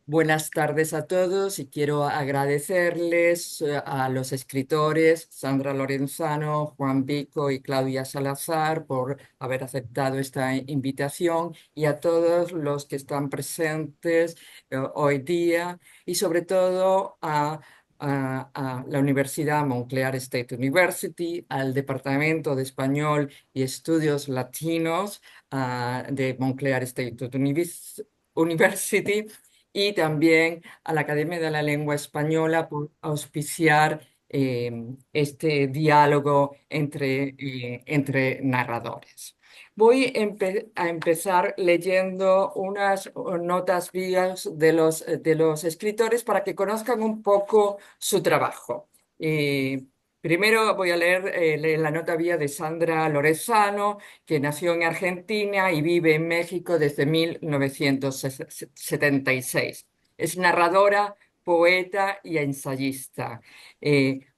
Buenas tardes a todos y quiero agradecerles a los escritores Sandra Lorenzano, Juan Vico y Claudia Salazar por haber aceptado esta invitación y a todos los que están presentes hoy día y sobre todo a la Universidad Montclair State University, al Departamento de Español y Estudios Latinos de Montclair State University y también a la Academia de la Lengua Española por auspiciar este diálogo entre narradores. Voy a empezar leyendo unas notas vías de los escritores para que conozcan un poco su trabajo. Eh, Primero voy a leer la nota vía de Sandra Lorenzano, que nació en Argentina y vive en México desde 1976. Es narradora, poeta y ensayista.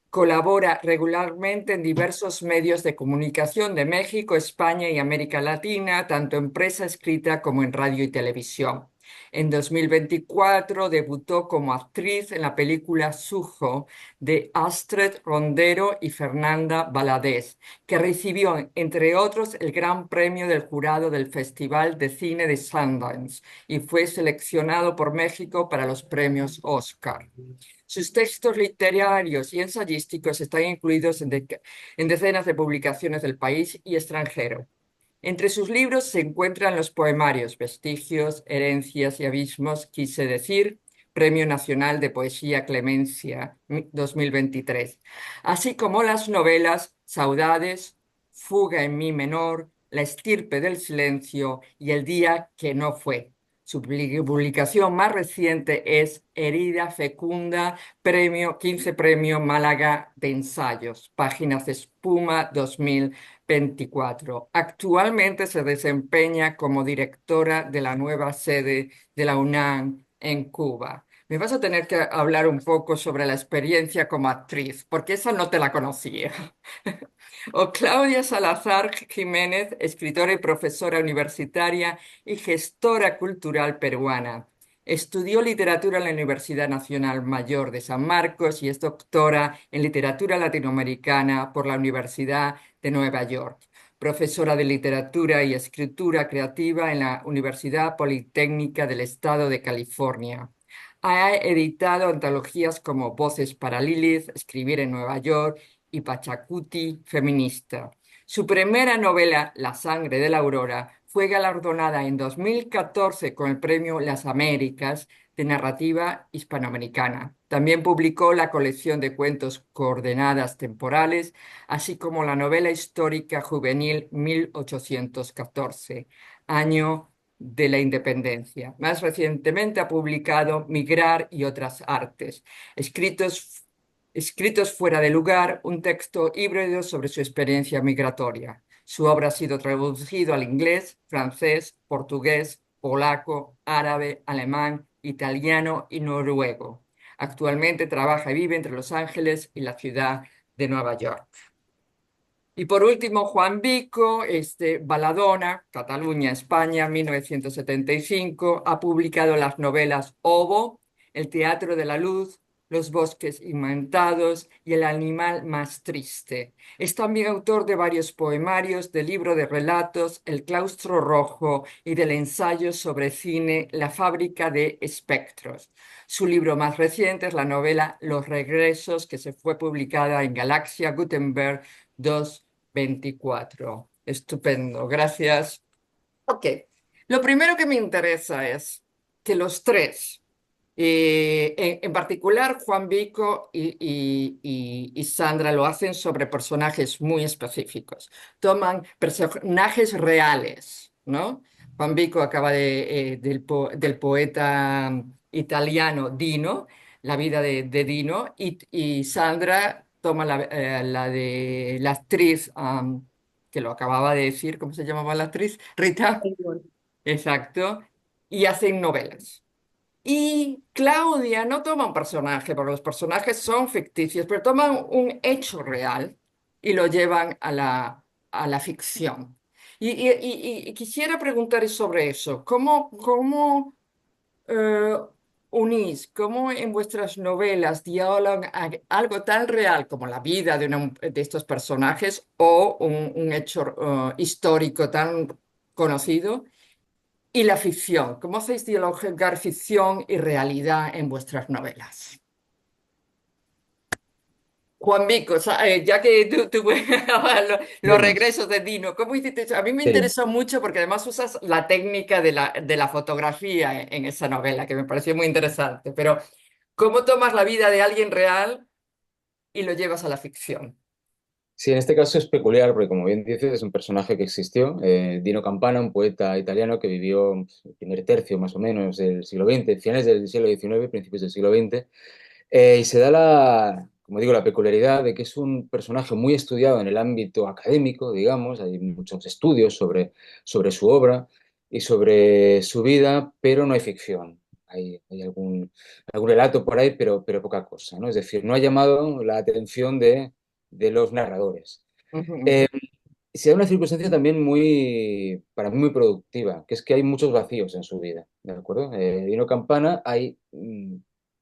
Colabora regularmente en diversos medios de comunicación de México, España y América Latina, tanto en prensa escrita como en radio y televisión. En 2024 debutó como actriz en la película Sujo de Astrid Rondero y Fernanda Valadez, que recibió, entre otros, el Gran Premio del Jurado del Festival de Cine de Sundance y fue seleccionado por México para los premios Oscar. Sus textos literarios y ensayísticos están incluidos en decenas de publicaciones del país y extranjero. Entre sus libros se encuentran los poemarios Vestigios, Herencias y Abismos, quise decir, Premio Nacional de Poesía Clemencia 2023, así como las novelas Saudades, Fuga en Mi menor, La estirpe del silencio y El día que no fue. Su publicación más reciente es Herida Fecunda, 15 Premio Málaga de Ensayos, Páginas de Espuma 2024. Actualmente se desempeña como directora de la nueva sede de la UNAM en Cuba. Me vas a tener que hablar un poco sobre la experiencia como actriz, porque esa no te la conocía. O Claudia Salazar Jiménez, escritora y profesora universitaria y gestora cultural peruana. Estudió literatura en la Universidad Nacional Mayor de San Marcos y es doctora en literatura latinoamericana por la Universidad de Nueva York. Profesora de literatura y escritura creativa en la Universidad Politécnica del Estado de California. Ha editado antologías como Voces para Lilith, Escribir en Nueva York y Pachacuti feminista. Su primera novela, La sangre de la aurora, fue galardonada en 2014 con el premio Las Américas de narrativa hispanoamericana. También publicó la colección de cuentos Coordenadas temporales, así como la novela histórica juvenil 1814, año de la independencia. Más recientemente ha publicado Migrar y otras artes, escritos fuera de lugar, un texto híbrido sobre su experiencia migratoria. Su obra ha sido traducido al inglés, francés, portugués, polaco, árabe, alemán, italiano y noruego. Actualmente trabaja y vive entre Los Ángeles y la ciudad de Nueva York. Y por último, Juan Vico, Baladona, Cataluña, España, 1975, ha publicado las novelas Obo, El teatro de la luz, Los bosques inventados y El animal más triste. Es también autor de varios poemarios, del libro de relatos El claustro rojo y del ensayo sobre cine La fábrica de espectros. Su libro más reciente es la novela Los regresos, que se fue publicada en Galaxia Gutenberg 224. Estupendo, gracias. Ok, lo primero que me interesa es que los tres, en particular Juan Vico y Sandra, lo hacen sobre personajes muy específicos. Toman personajes reales, ¿no? Juan Vico acaba del poeta italiano Dino, la vida de Dino, y Sandra toma la de la actriz, que lo acababa de decir, ¿cómo se llamaba la actriz? Rita. Exacto, y hacen novelas. Y Claudia no toma un personaje, porque los personajes son ficticios, pero toman un hecho real y lo llevan a la ficción. Y quisiera preguntar sobre eso. ¿Cómo unís, cómo en vuestras novelas dialogan algo tan real como la vida de estos personajes o un hecho histórico tan conocido y la ficción. ¿Cómo hacéis dialogar ficción y realidad en vuestras novelas? Juan Vico, ya que tú los Dime. regresos de Dino, ¿cómo hiciste eso? A mí me Sí, interesó mucho porque además usas la técnica de la fotografía en esa novela, que me pareció muy interesante. Pero, ¿cómo tomas la vida de alguien real y lo llevas a la ficción? sí, en este caso es peculiar porque, como bien dices, es un personaje que existió. Dino Campana, un poeta italiano que vivió el primer tercio más o menos del siglo XX, finales del siglo XIX, principios del siglo XX. Y se da como digo, la peculiaridad de que es un personaje muy estudiado en el ámbito académico, digamos. Hay muchos estudios sobre su obra y sobre su vida, pero no hay ficción. Hay algún relato por ahí, pero poca cosa, ¿no? Es decir, no ha llamado la atención de los narradores. Ujú, Eh, Se da una circunstancia también para mí muy productiva, que es que hay muchos vacíos en su vida, ¿de acuerdo? Dino Campana hay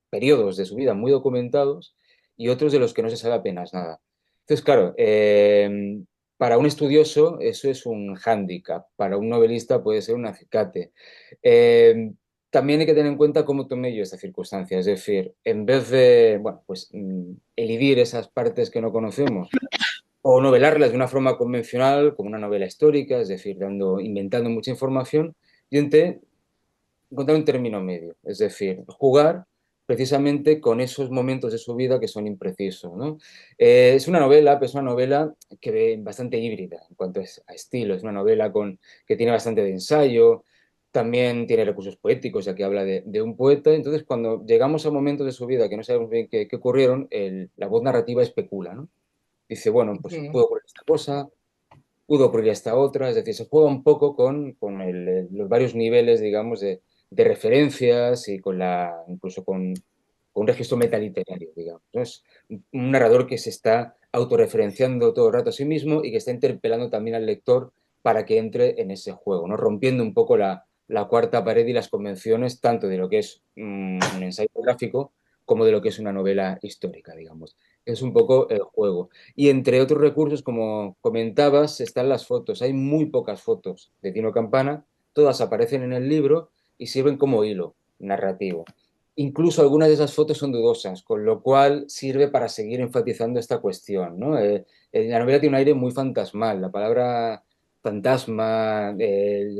periodos de su vida muy documentados y otros de los que no se sabe apenas nada. Entonces, claro, para un estudioso eso es un hándicap, para un novelista puede ser un acicate. Eh, También hay que tener en cuenta cómo tomé yo esta circunstancia, es decir, en vez de, bueno, pues elidir esas partes que no conocemos, o novelarlas de una forma convencional, como una novela histórica, es decir, inventando mucha información, yo intenté encontrar un término medio, es decir, jugar precisamente con esos momentos de su vida que son imprecisos, ¿no? Es una novela, pero es una novela que ve bastante híbrida en cuanto a estilo, es una novela que tiene bastante de ensayo, también tiene recursos poéticos, ya que habla de un poeta, entonces cuando llegamos a momentos de su vida que no sabemos bien qué ocurrieron, la voz narrativa especula, ¿no? Dice, bueno, pues ujú, pudo ocurrir esta cosa, pudo ocurrir esta otra, es decir, se juega un poco con los varios niveles, digamos, de referencias y incluso con un registro metaliterario, digamos, ¿no? Es un narrador que se está autorreferenciando todo el rato a sí mismo y que está interpelando también al lector para que entre en ese juego, ¿no? Rompiendo un poco la cuarta pared y las convenciones tanto de lo que es un ensayo gráfico como de lo que es una novela histórica, digamos. Es un poco el juego. Y entre otros recursos, como comentabas, están las fotos. Hay muy pocas fotos de Tino Campana, todas aparecen en el libro y sirven como hilo narrativo. Incluso algunas de esas fotos son dudosas, con lo cual sirve para seguir enfatizando esta cuestión, ¿no? La novela tiene un aire muy fantasmal. La palabra fantasma, la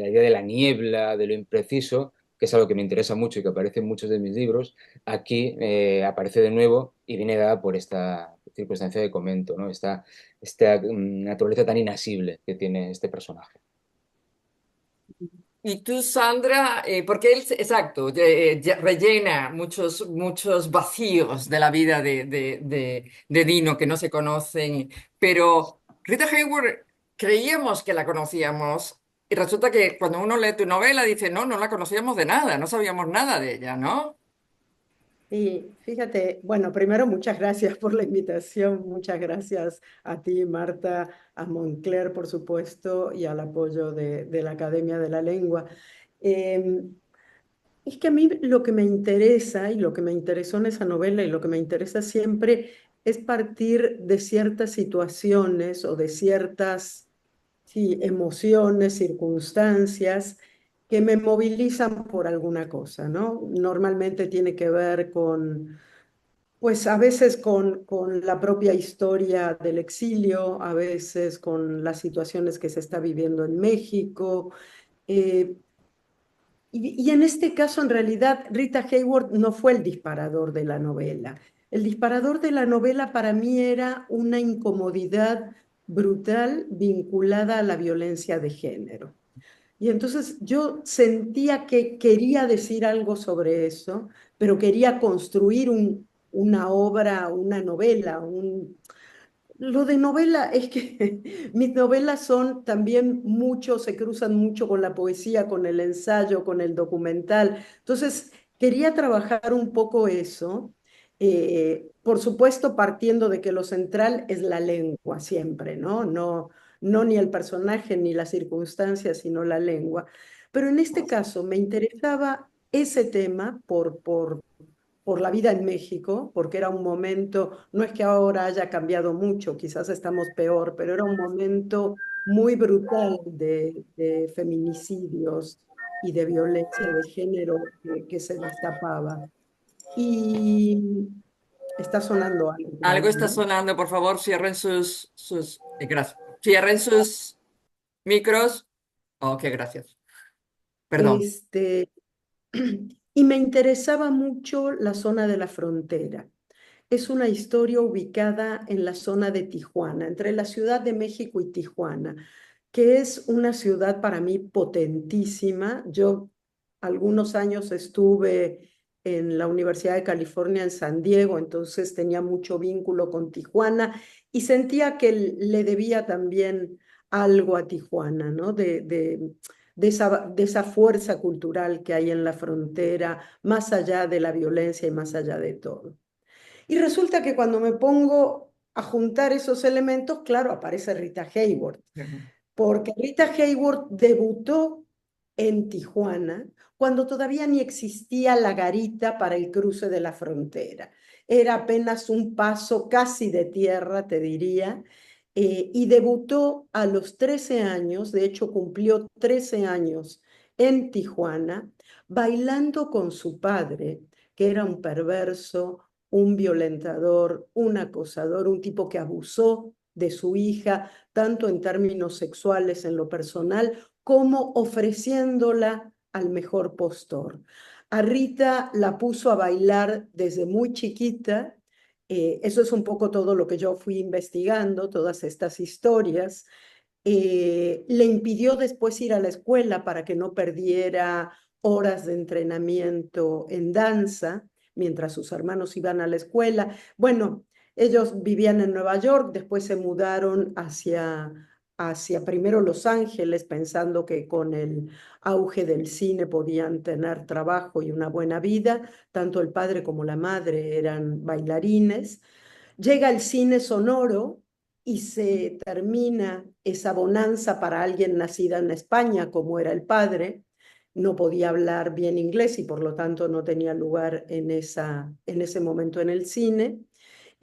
idea de la niebla, de lo impreciso, que es algo que me interesa mucho y que aparece en muchos de mis libros, aquí aparece de nuevo y viene dada por esta circunstancia que comento, ¿no? Esta naturaleza tan inasible que tiene este personaje. Y tú, Sandra, porque él, exacto, rellena muchos vacíos de la vida de Dino que no se conocen, pero Rita Hayworth creíamos que la conocíamos y resulta que cuando uno lee tu novela dice, no, no la conocíamos de nada, no sabíamos nada de ella, ¿no? Y fíjate, bueno, primero muchas gracias por la invitación, muchas gracias a ti, Marta, a Moncler, por supuesto, y al apoyo de la Academia de la Lengua. Eh, es que a mí lo que me interesa y lo que me interesó en esa novela y lo que me interesa siempre es partir de ciertas situaciones o de ciertas, sí, emociones, circunstancias que me movilizan por alguna cosa, ¿no? Normalmente tiene que ver con, pues a veces con la propia historia del exilio, a veces con las situaciones que se está viviendo en México. eh, y en este caso, en realidad, Rita Hayworth no fue el disparador de la novela. El disparador de la novela para mí era una incomodidad brutal vinculada a la violencia de género. Y entonces yo sentía que quería decir algo sobre eso, pero quería construir una obra, una novela, lo de novela es que mis novelas son también mucho, se cruzan mucho con la poesía, con el ensayo, con el documental. Entonces, quería trabajar un poco eso, por supuesto partiendo de que lo central es la lengua siempre, ¿no? No ni el personaje ni las circunstancias, sino la lengua. Pero en este caso me interesaba ese tema por la vida en México, porque era un momento, no es que ahora haya cambiado mucho, quizás estamos peor, pero era un momento muy brutal de feminicidios y de violencia de género que se destapaba. Y está sonando algo por Algo ahí, está ¿no? sonando, por favor, cierren gracias. Cierren sus micros. Ok, gracias. Perdón. Este, y me interesaba mucho la zona de la frontera. Es una historia ubicada en la zona de Tijuana, entre la Ciudad de México y Tijuana, que es una ciudad para mí potentísima. Yo algunos años estuve en la Universidad de California en San Diego, entonces tenía mucho vínculo con Tijuana y sentía que le debía también algo a Tijuana, ¿no? De esa fuerza cultural que hay en la frontera, más allá de la violencia y más allá de todo. Y resulta que cuando me pongo a juntar esos elementos, claro, aparece Rita Hayworth, porque Rita Hayworth debutó en Tijuana cuando todavía ni existía la garita para el cruce de la frontera. Era apenas un paso casi de tierra, te diría, y debutó a los 13 años, de hecho cumplió 13 años en Tijuana, bailando con su padre, que era un perverso, un violentador, un acosador, un tipo que abusó de su hija, tanto en términos sexuales en lo personal, como ofreciéndola al mejor postor. A Rita la puso a bailar desde muy chiquita. Eso es un poco todo lo que yo fui investigando, todas estas historias. Le impidió después ir a la escuela para que no perdiera horas de entrenamiento en danza mientras sus hermanos iban a la escuela. Bueno, ellos vivían en Nueva York, después se mudaron hacia primero Los Ángeles, pensando que con el auge del cine podían tener trabajo y una buena vida. Tanto el padre como la madre eran bailarines. Llega el cine sonoro y se termina esa bonanza para alguien nacida en España, como era el padre. No podía hablar bien inglés y por lo tanto no tenía lugar en ese momento en el cine.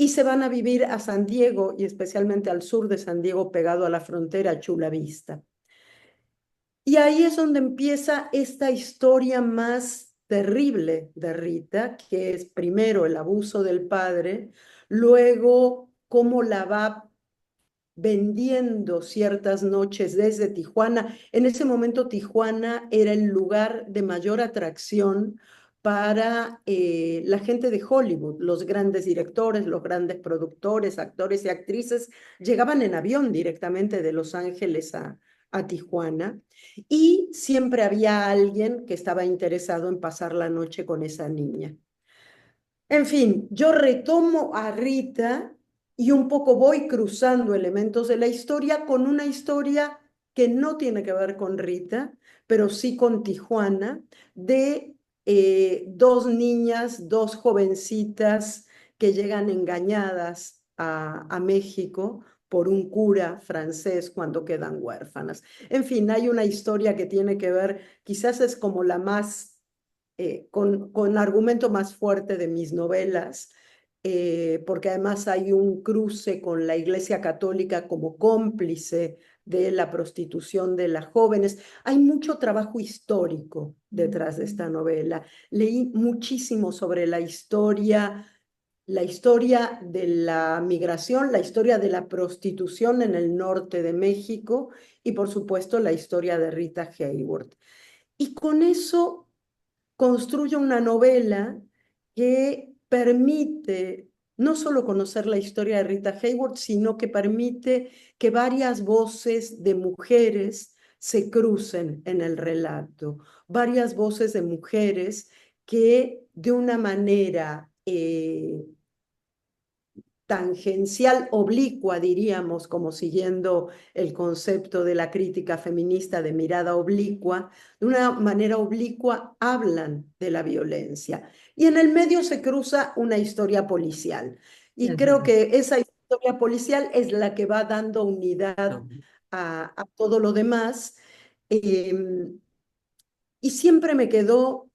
Y se van a vivir a San Diego y especialmente al sur de San Diego, pegado a la frontera, Chula Vista. Y ahí es donde empieza esta historia más terrible de Rita, que es primero el abuso del padre, luego cómo la va vendiendo ciertas noches desde Tijuana. En ese momento Tijuana era el lugar de mayor atracción para la gente de Hollywood, los grandes directores, los grandes productores, actores y actrices llegaban en avión directamente de Los Ángeles a Tijuana y siempre había alguien que estaba interesado en pasar la noche con esa niña. En fin, yo retomo a Rita y un poco voy cruzando elementos de la historia con una historia que no tiene que ver con Rita, pero sí con Tijuana, de dos niñas, dos jovencitas que llegan engañadas a México por un cura francés cuando quedan huérfanas. En fin, hay una historia que tiene que ver, quizás es como la más con argumento más fuerte de mis novelas, porque además hay un cruce con la Iglesia Católica como cómplice de la prostitución de las jóvenes. Hay mucho trabajo histórico detrás de esta novela. Leí muchísimo sobre la historia de la migración, la historia de la prostitución en el norte de México y por supuesto la historia de Rita Hayworth. Y con eso construye una novela que permite no solo conocer la historia de Rita Hayworth, sino que permite que varias voces de mujeres se crucen en el relato, varias voces de mujeres que de una manera tangencial, oblicua, diríamos, como siguiendo el concepto de la crítica feminista de mirada oblicua, de una manera oblicua hablan de la violencia. Y en el medio se cruza una historia policial. Y creo Ujú. que esa historia policial es la que va dando unidad a todo lo demás. Eh, y siempre me quedó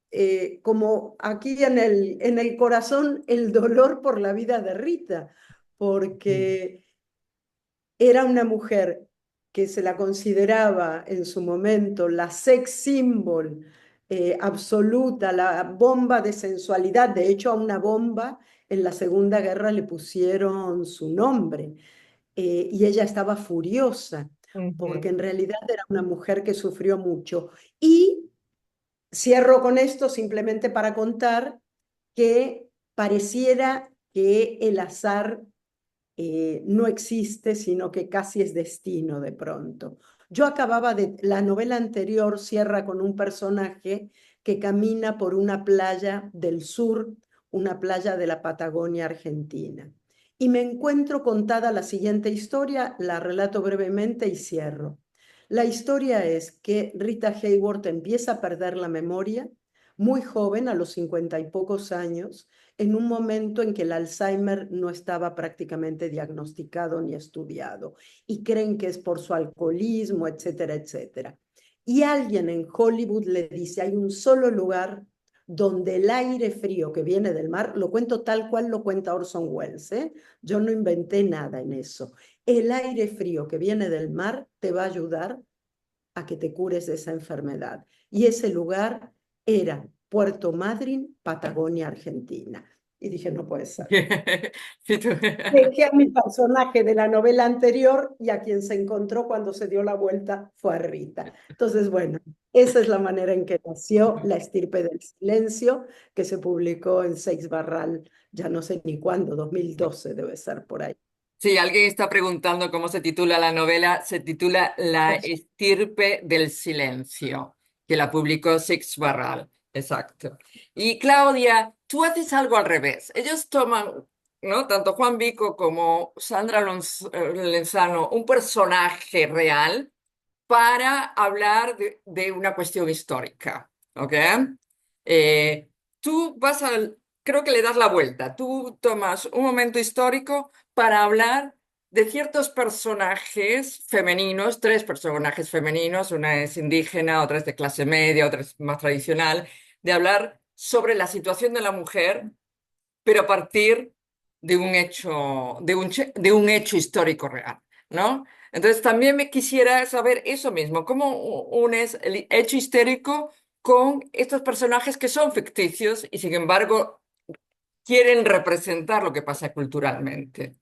como aquí en el corazón el dolor por la vida de Rita, porque era una mujer que se la consideraba en su momento la sex symbol absoluta, la bomba de sensualidad. De hecho, a una bomba en la Segunda Guerra le pusieron su nombre y ella estaba furiosa porque Ujú. en realidad era una mujer que sufrió mucho. Y cierro con esto simplemente para contar que pareciera que el azar no existe, sino que casi es destino de pronto. Yo acababa de, la novela anterior cierra con un personaje que camina por una playa del sur, una playa de la Patagonia Argentina. Y me encuentro contada la siguiente historia, la relato brevemente y cierro. La historia es que Rita Hayworth empieza a perder la memoria muy joven, a los 50 y pocos años, en un momento en que el Alzheimer no estaba prácticamente diagnosticado ni estudiado y creen que es por su alcoholismo, etcétera, etcétera. Y alguien en Hollywood le dice, hay un solo lugar donde el aire frío que viene del mar, lo cuento tal cual lo cuenta Orson Welles, ¿eh? Yo no inventé nada en eso. El aire frío que viene del mar te va a ayudar a que te cures de esa enfermedad. Y ese lugar era Puerto Madryn, Patagonia, Argentina. Y dije, no puede ser. Sí, Dejé a mi personaje de la novela anterior y a quien se encontró cuando se dio la vuelta fue a Rita. Entonces, bueno, esa es la manera en que nació La estirpe del silencio, que se publicó en Seix Barral, ya no sé ni cuándo, 2012 debe ser por ahí. sí, alguien está preguntando cómo se titula la novela. Se titula La estirpe del silencio, que la publicó Six Barral. Exacto. Y Claudia, tú haces algo al revés. Ellos toman, ¿no? Tanto Juan Vico como Sandra Lenzano, un personaje real para hablar de una cuestión histórica, ¿ok? Tú vas al, creo que le das la vuelta, tú tomas un momento histórico para hablar de ciertos personajes femeninos, tres personajes femeninos, una es indígena, otra es de clase media, otra es más tradicional, de hablar sobre la situación de la mujer, pero a partir de un hecho, de un hecho histórico real, ¿no? Entonces también me quisiera saber eso mismo, cómo unes el hecho histórico con estos personajes que son ficticios y sin embargo quieren representar lo que pasa culturalmente.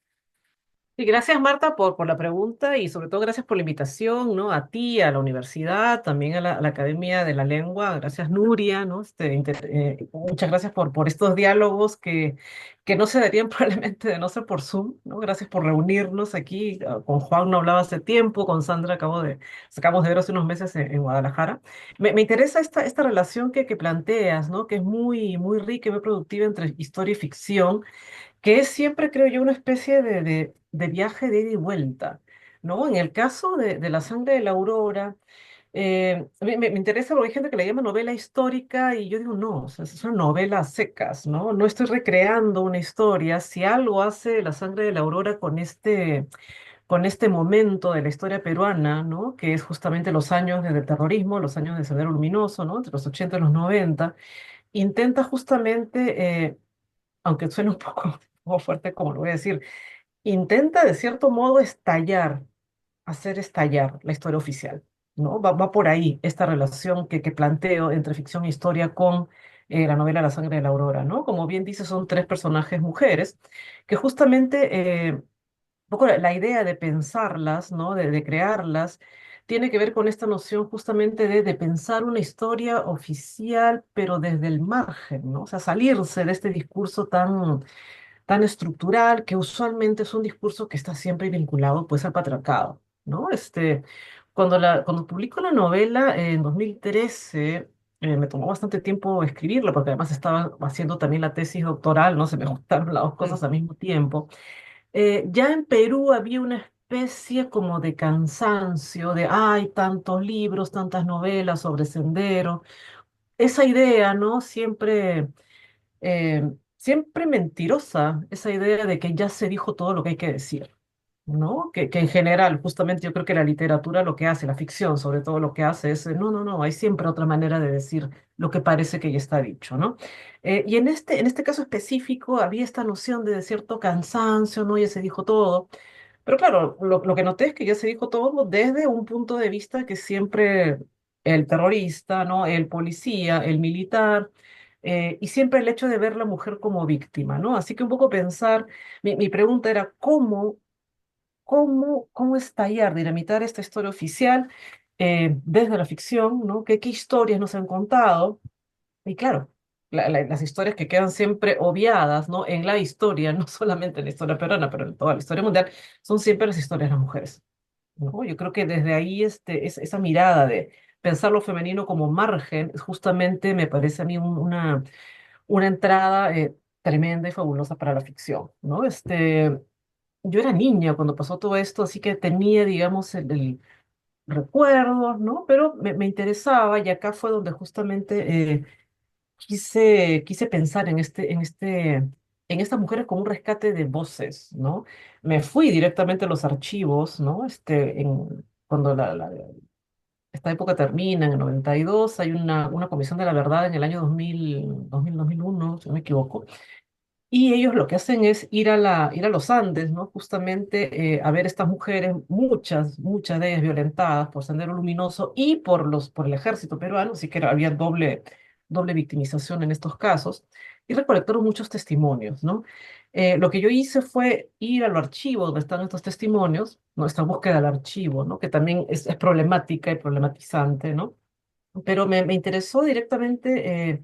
Y gracias, Marta, por la pregunta y sobre todo gracias por la invitación, ¿no? A ti, a la universidad, también a la Academia de la Lengua. Gracias, Nuria, ¿no? Muchas gracias por estos diálogos que no se darían probablemente de no ser por Zoom, ¿no? Gracias por reunirnos aquí. Con Juan no hablaba hace tiempo, con Sandra acabamos de ver hace unos meses en Guadalajara. Me interesa esta relación que planteas, ¿no? Que es muy rica y muy productiva entre historia y ficción, que es siempre, creo yo, una especie de viaje de ida y vuelta, ¿no? En el caso de La sangre de la aurora, me interesa porque hay gente que le llama novela histórica y yo digo, no, o sea, son novelas secas, ¿no? No estoy recreando una historia. Si algo hace La sangre de la aurora con este momento de la historia peruana, ¿no? Que es justamente los años del terrorismo, los años de Sendero Luminoso, ¿no? Entre los 80 y los 90, intenta justamente aunque suene un poco fuerte como lo voy a decir, intenta de cierto modo hacer estallar la historia oficial, ¿no? Va por ahí esta relación que planteo entre ficción e historia con la novela La sangre de la aurora, ¿no? Como bien dice, son tres personajes mujeres que justamente, un poco la idea de pensarlas, ¿no? De crearlas, tiene que ver con esta noción justamente de pensar una historia oficial, pero desde el margen, ¿no? O sea, salirse de este discurso tan estructural, que usualmente es un discurso que está siempre vinculado pues al patriarcado, ¿no? Cuando publico la novela en 2013, me tomó bastante tiempo escribirla, porque además estaba haciendo también la tesis doctoral, ¿no? Se me juntaron las dos cosas al mismo tiempo. Ya en Perú había una especie como de cansancio, de, hay tantos libros, tantas novelas sobre Sendero. Esa idea, ¿no? Siempre mentirosa, esa idea de que ya se dijo todo lo que hay que decir. ¿no? Que en general, justamente yo creo que la literatura lo que hace, la ficción sobre todo lo que hace es, no, no, no, hay siempre otra manera de decir lo que parece que ya está dicho, ¿no? Y en este caso específico había esta noción de cierto cansancio, ¿no? Ya se dijo todo. Pero claro, lo que noté es que ya se dijo todo desde un punto de vista que siempre el terrorista, ¿no? El policía, el militar, y siempre el hecho de ver la mujer como víctima, ¿no? Así que un poco pensar, mi pregunta era, cómo estallar, dinamitar esta historia oficial desde la ficción, ¿no? ¿Qué historias nos han contado? Y claro, las historias que quedan siempre obviadas, ¿no? En la historia, no solamente en la historia peruana, pero en toda la historia mundial, son siempre las historias de las mujeres, ¿no? Yo creo que desde ahí esa mirada de pensar lo femenino como margen, justamente me parece a mí una entrada tremenda y fabulosa para la ficción, ¿no? Yo era niña cuando pasó todo esto, así que tenía, digamos, el recuerdo, ¿no? Pero me interesaba y acá fue donde justamente quise pensar en estas mujeres como un rescate de voces, ¿no? Me fui directamente a los archivos, ¿no? Cuando esta época termina, en el 92 hay una comisión de la verdad en el año 2001, si no me equivoco, y ellos lo que hacen es ir a los Andes, ¿no? Justamente a ver estas mujeres, muchas de ellas violentadas por Sendero Luminoso y por el ejército peruano, así que había doble victimización en estos casos, y recolectaron muchos testimonios, ¿no? Lo que yo hice fue ir al archivo donde están estos testimonios, ¿no? Esta búsqueda del archivo, ¿no? Que también es problemática y problematizante, ¿no? Pero me interesó directamente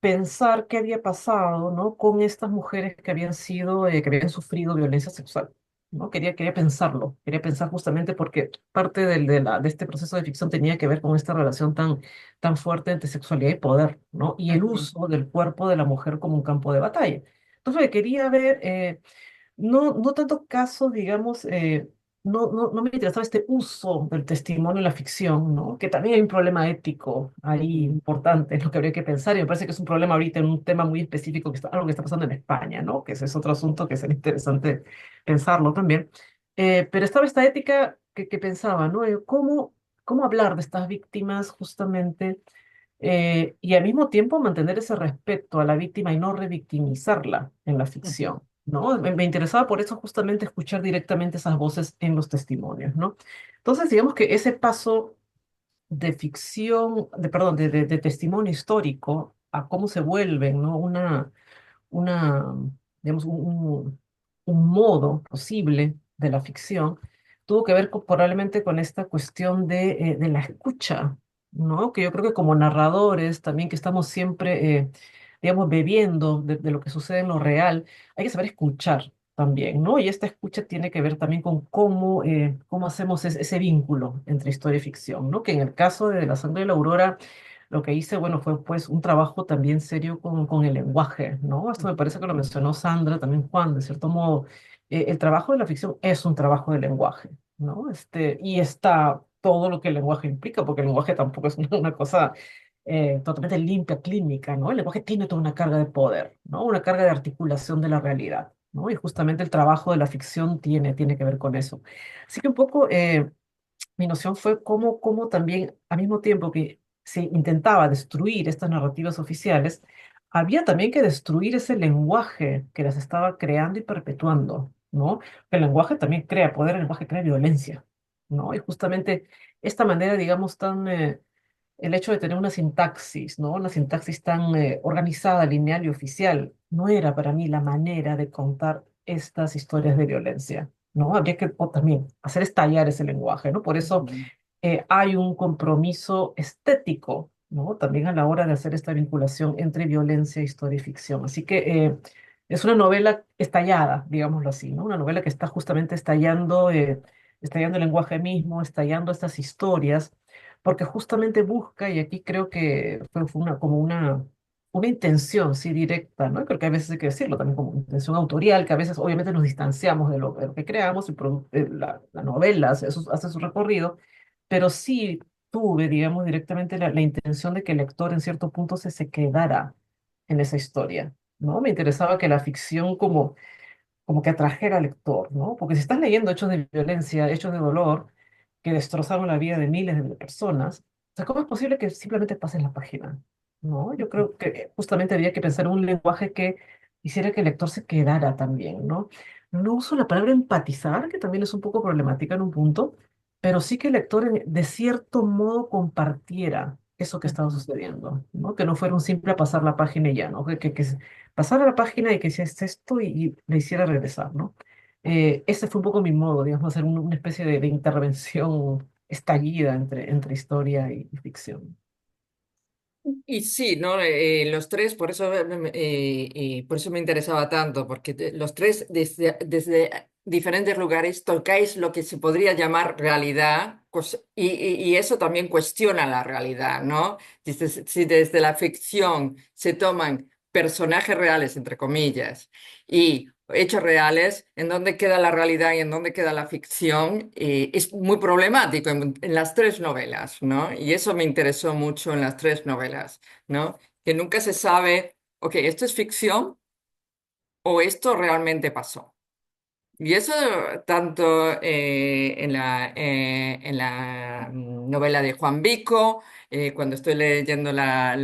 pensar qué había pasado, ¿no? Con estas mujeres que habían que habían sufrido violencia sexual, ¿no? Quería pensarlo, quería pensar justamente porque parte de este proceso de ficción tenía que ver con esta relación tan fuerte entre sexualidad y poder, ¿no? Y el Ujú. uso del cuerpo de la mujer como un campo de batalla. Entonces, lo que quería ver no tanto casos, digamos, no me interesaba este uso del testimonio en la ficción, ¿no? Que también hay un problema ético ahí Ujú. importante, es lo que habría que pensar, y me parece que es un problema ahorita en un tema muy específico, algo que está pasando en España, ¿no? Que ese es otro asunto que sería interesante pensarlo también. Pero estaba esta ética que pensaba, ¿no? ¿Cómo hablar de estas víctimas justamente? Y al mismo tiempo mantener ese respeto a la víctima y no revictimizarla en la Ujú. ficción, ¿no? Me interesaba por eso justamente escuchar directamente esas voces en los testimonios, ¿no? Entonces, digamos que ese paso de ficción, perdón, de testimonio histórico a cómo se vuelven, ¿no? Una, digamos, un modo posible de la ficción, tuvo que ver probablemente con esta cuestión de la escucha, ¿no? Que yo creo que como narradores también que estamos siempre, digamos, bebiendo de lo que sucede en lo real, hay que saber escuchar también, ¿no? Y esta escucha tiene que ver también con cómo hacemos ese vínculo entre historia y ficción, ¿no? Que en el caso de La sangre de la aurora lo que hice, bueno, fue pues un trabajo también serio con el lenguaje, ¿no? Esto me parece que lo mencionó Sandra, también Juan, de cierto modo. El trabajo de la ficción es un trabajo de lenguaje, ¿no? Y está todo lo que el lenguaje implica, porque el lenguaje tampoco es una cosa totalmente limpia, clínica, ¿no? El lenguaje tiene toda una carga de poder, ¿no? Una carga de articulación de la realidad, ¿no? Y justamente el trabajo de la ficción tiene que ver con eso. Así que un poco mi noción fue cómo también, al mismo tiempo que se intentaba destruir estas narrativas oficiales, había también que destruir ese lenguaje que las estaba creando y perpetuando, ¿no? El lenguaje también crea poder, el lenguaje crea violencia, ¿no? Y justamente esta manera, digamos, el hecho de tener una sintaxis, ¿no? Una sintaxis tan organizada, lineal y oficial, no era para mí la manera de contar estas historias de violencia, ¿no? Habría que también hacer estallar ese lenguaje, ¿no? Por eso Ujú. hay un compromiso estético, ¿no? También a la hora de hacer esta vinculación entre violencia, historia y ficción. Así que es una novela estallada, digámoslo así, ¿no? Una novela que está justamente estallando el lenguaje mismo, estallando estas historias, porque justamente busca, y aquí creo que fue como una intención, sí, directa, ¿no? Creo que a veces hay que decirlo también como intención autorial, que a veces obviamente nos distanciamos de lo que creamos, y la novela hace su recorrido, pero sí tuve, digamos, directamente la intención de que el lector en cierto punto se quedara en esa historia, ¿no? Me interesaba que la ficción como como que atrajera al lector, ¿no? Porque si estás leyendo hechos de violencia, hechos de dolor, que destrozaron la vida de miles de personas, o sea, ¿cómo es posible que simplemente pases la página? ¿No? Yo creo que justamente había que pensar en un lenguaje que hiciera que el lector se quedara también, ¿no? No uso la palabra empatizar, que también es un poco problemática en un punto, pero sí que el lector de cierto modo compartiera eso que estaba sucediendo, ¿no? Que no fuera un simple pasar la página y ya, ¿no? Que pasara la página y que hiciese esto y le hiciera regresar, ¿no? Ese fue un poco mi modo, digamos, hacer una especie de intervención estallida entre historia y ficción. Y sí, ¿no? Los tres, por eso me interesaba tanto, porque los tres desde diferentes lugares tocáis lo que se podría llamar realidad, y eso también cuestiona la realidad, ¿no? Si desde la ficción se toman personajes reales, entre comillas, y hechos reales, ¿en dónde queda la realidad y en dónde queda la ficción? Es muy problemático en las tres novelas, ¿no? Y eso me interesó mucho en las tres novelas, ¿no? Que nunca se sabe, ok, ¿esto es ficción o esto realmente pasó? Y eso tanto en la novela de Juan Vico, cuando estoy leyendo la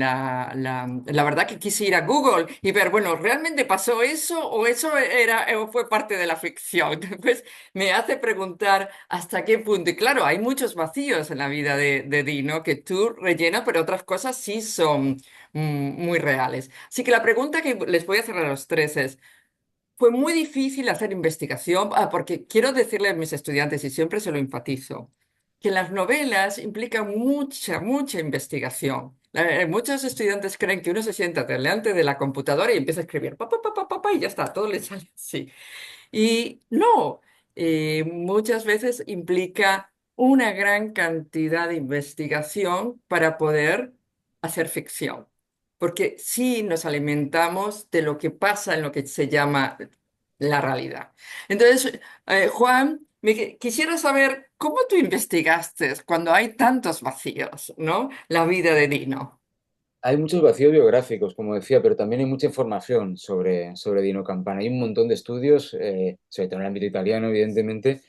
verdad que quise ir a Google y ver, bueno, ¿realmente pasó eso o eso o fue parte de la ficción? Después me hace preguntar hasta qué punto. Y claro, hay muchos vacíos en la vida de Dino que tú rellenas, pero otras cosas sí son muy reales. Así que la pregunta que les voy a hacer a los tres es... Fue muy difícil hacer investigación, porque quiero decirle a mis estudiantes, y siempre se lo enfatizo, que las novelas implican mucha investigación. Muchos estudiantes creen que uno se sienta delante de la computadora y empieza a escribir, y ya está, todo le sale así. Y no, muchas veces implica una gran cantidad de investigación para poder hacer ficción, porque sí nos alimentamos de lo que pasa en lo que se llama la realidad. Entonces, Juan, quisiera saber cómo tú investigaste cuando hay tantos vacíos, ¿no? La vida de Dino. Hay muchos vacíos biográficos, como decía, pero también hay mucha información sobre Dino Campana. Hay un montón de estudios, sobre todo en el ámbito italiano, evidentemente,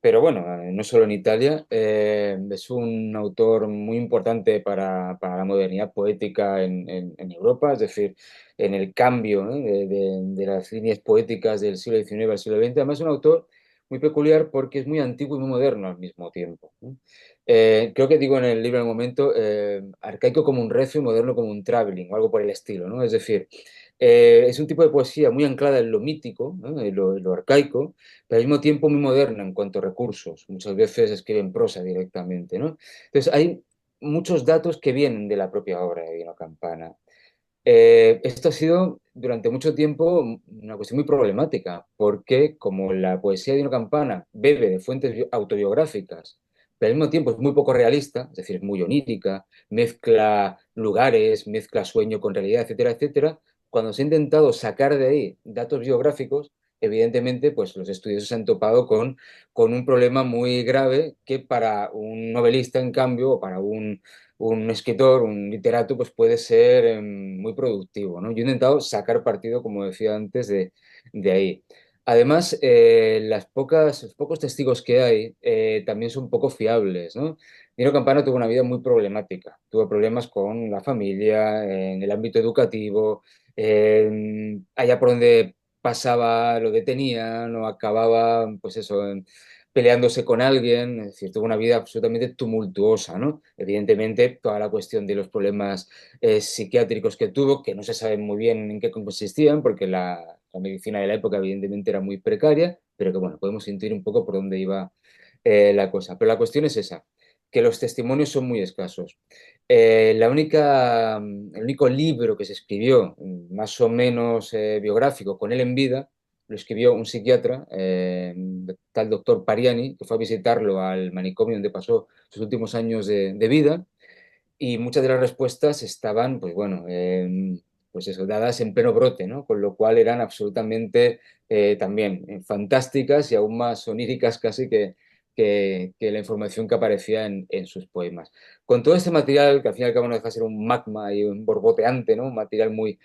pero bueno, no solo en Italia. Es un autor muy importante para la modernidad poética en Europa, es decir, en el cambio, ¿no? de las líneas poéticas del siglo XIX al siglo XX. Además, es un autor muy peculiar porque es muy antiguo y muy moderno al mismo tiempo, ¿no? Creo que digo en el libro en el momento, arcaico como un recio y moderno como un traveling, o algo por el estilo, ¿no? Es decir, es un tipo de poesía muy anclada en lo mítico, ¿no? En lo arcaico, pero al mismo tiempo muy moderna en cuanto a recursos. Muchas veces escribe en prosa directamente, ¿no? Entonces, hay muchos datos que vienen de la propia obra de Dino Campana. Esto ha sido durante mucho tiempo una cuestión muy problemática, porque como la poesía de Dino Campana bebe de fuentes autobiográficas, pero al mismo tiempo es muy poco realista, es decir, es muy onírica, mezcla lugares, mezcla sueño con realidad, etcétera, etcétera, cuando se ha intentado sacar de ahí datos biográficos, evidentemente, pues los estudiosos se han topado con un problema muy grave que para un novelista, en cambio, o para un escritor, un literato, pues puede ser muy productivo, ¿no? Yo he intentado sacar partido, como decía antes, de ahí. Además, los pocos testigos que hay también son poco fiables, ¿no? Nino Campana tuvo una vida muy problemática. Tuvo problemas con la familia, en el ámbito educativo, allá por donde pasaba lo detenían o acababa, pues eso, peleándose con alguien, es decir, tuvo una vida absolutamente tumultuosa, ¿no? Evidentemente, toda la cuestión de los problemas psiquiátricos que tuvo, que no se sabe muy bien en qué consistían, porque la medicina de la época evidentemente era muy precaria, pero que bueno, podemos intuir un poco por dónde iba la cosa. Pero la cuestión es esa, que los testimonios son muy escasos. El único libro que se escribió, más o menos biográfico, con él en vida, lo escribió un psiquiatra, tal doctor Pariani, que fue a visitarlo al manicomio donde pasó sus últimos años de vida, y muchas de las respuestas estaban, pues bueno, pues eso, dadas en pleno brote, ¿no? Con lo cual eran absolutamente también fantásticas y aún más oníricas casi que la información que aparecía en sus poemas. Con todo este material, que al fin y al cabo no deja de ser un magma y un borboteante, ¿no? Un material muy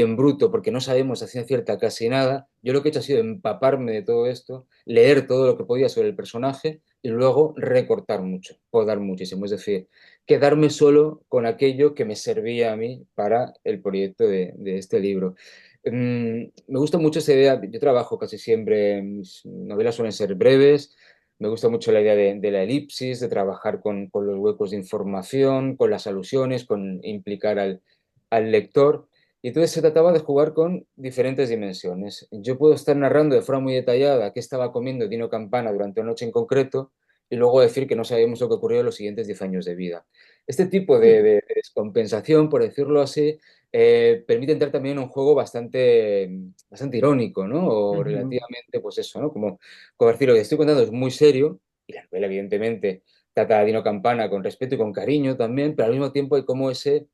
en bruto, porque no sabemos a ciencia cierta casi nada, yo lo que he hecho ha sido empaparme de todo esto, leer todo lo que podía sobre el personaje y luego recortar mucho, podar muchísimo. Es decir, quedarme solo con aquello que me servía a mí para el proyecto de este libro. Me gusta mucho esa idea, yo trabajo casi siempre, mis novelas suelen ser breves, me gusta mucho la idea de la elipsis, de trabajar con los huecos de información, con las alusiones, con implicar al lector. Y entonces se trataba de jugar con diferentes dimensiones. Yo puedo estar narrando de forma muy detallada qué estaba comiendo Dino Campana durante una noche en concreto y luego decir que no sabíamos lo que ocurrió en los siguientes 10 años de vida. Este tipo de descompensación, por decirlo así, permite entrar también en un juego bastante irónico, ¿no? O Ujú. relativamente, pues eso, ¿no? Como decir, lo que estoy contando es muy serio, y la novela, evidentemente, trata a Dino Campana con respeto y con cariño también, pero al mismo tiempo hay como ese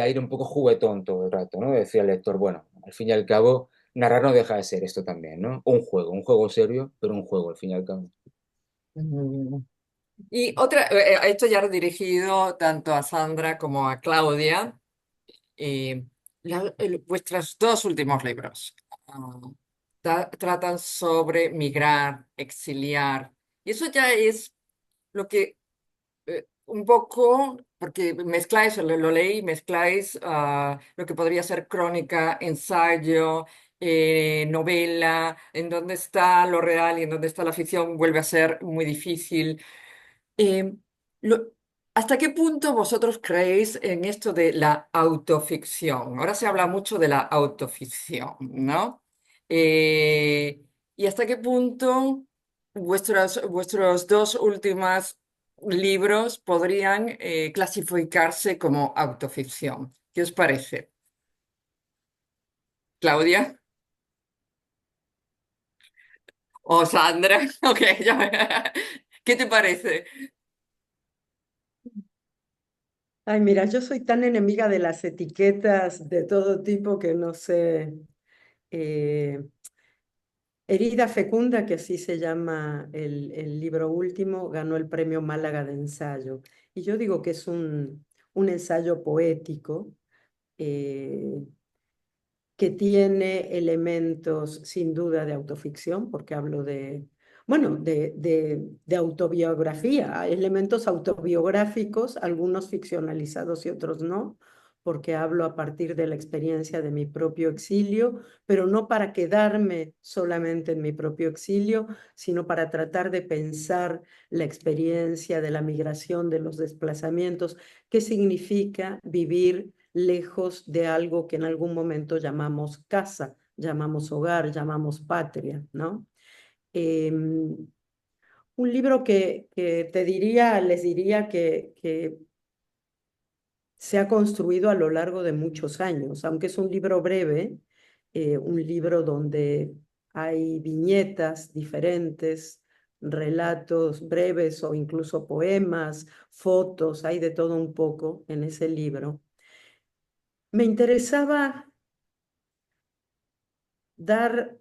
aire un poco juguetón todo el rato, ¿no? Decía el lector, bueno, al fin y al cabo, narrar no deja de ser esto también, ¿no? Un juego serio, pero un juego al fin y al cabo. Mm. Y otra, esto ya dirigido tanto a Sandra como a Claudia. eh, Vuestros dos últimos libros tratan sobre migrar, exiliar. Y eso ya es lo que un poco, porque mezcláis, lo leí, mezcláis lo que podría ser crónica, ensayo, novela, en dónde está lo real y en dónde está la ficción, vuelve a ser muy difícil. Eh, lo- ¿Hasta qué punto vosotros creéis en esto de la autoficción? Ahora se habla mucho de la autoficción, ¿no? Eh, ¿Y hasta qué punto vuestros dos últimos libros podrían clasificarse como autoficción? ¿Qué os parece? ¿Claudia? ¿O Sandra? Ok, ¿Qué te parece? Ay, mira, yo soy tan enemiga de las etiquetas de todo tipo que no sé. eh, Herida Fecunda, que así se llama el libro último, ganó el premio Málaga de ensayo. Y yo digo que es un ensayo poético, eh, que tiene elementos sin duda de autoficción, porque hablo de, bueno, de autobiografía, hay elementos autobiográficos, algunos ficcionalizados y otros no, porque hablo a partir de la experiencia de mi propio exilio, pero no para quedarme solamente en mi propio exilio, sino para tratar de pensar la experiencia de la migración, de los desplazamientos, qué significa vivir lejos de algo que en algún momento llamamos casa, llamamos hogar, llamamos patria, ¿no? Un libro que te diría, les diría que se ha construido a lo largo de muchos años, aunque es un libro breve, un libro donde hay viñetas diferentes, relatos breves o incluso poemas, fotos, hay de todo un poco en ese libro. Me interesaba dar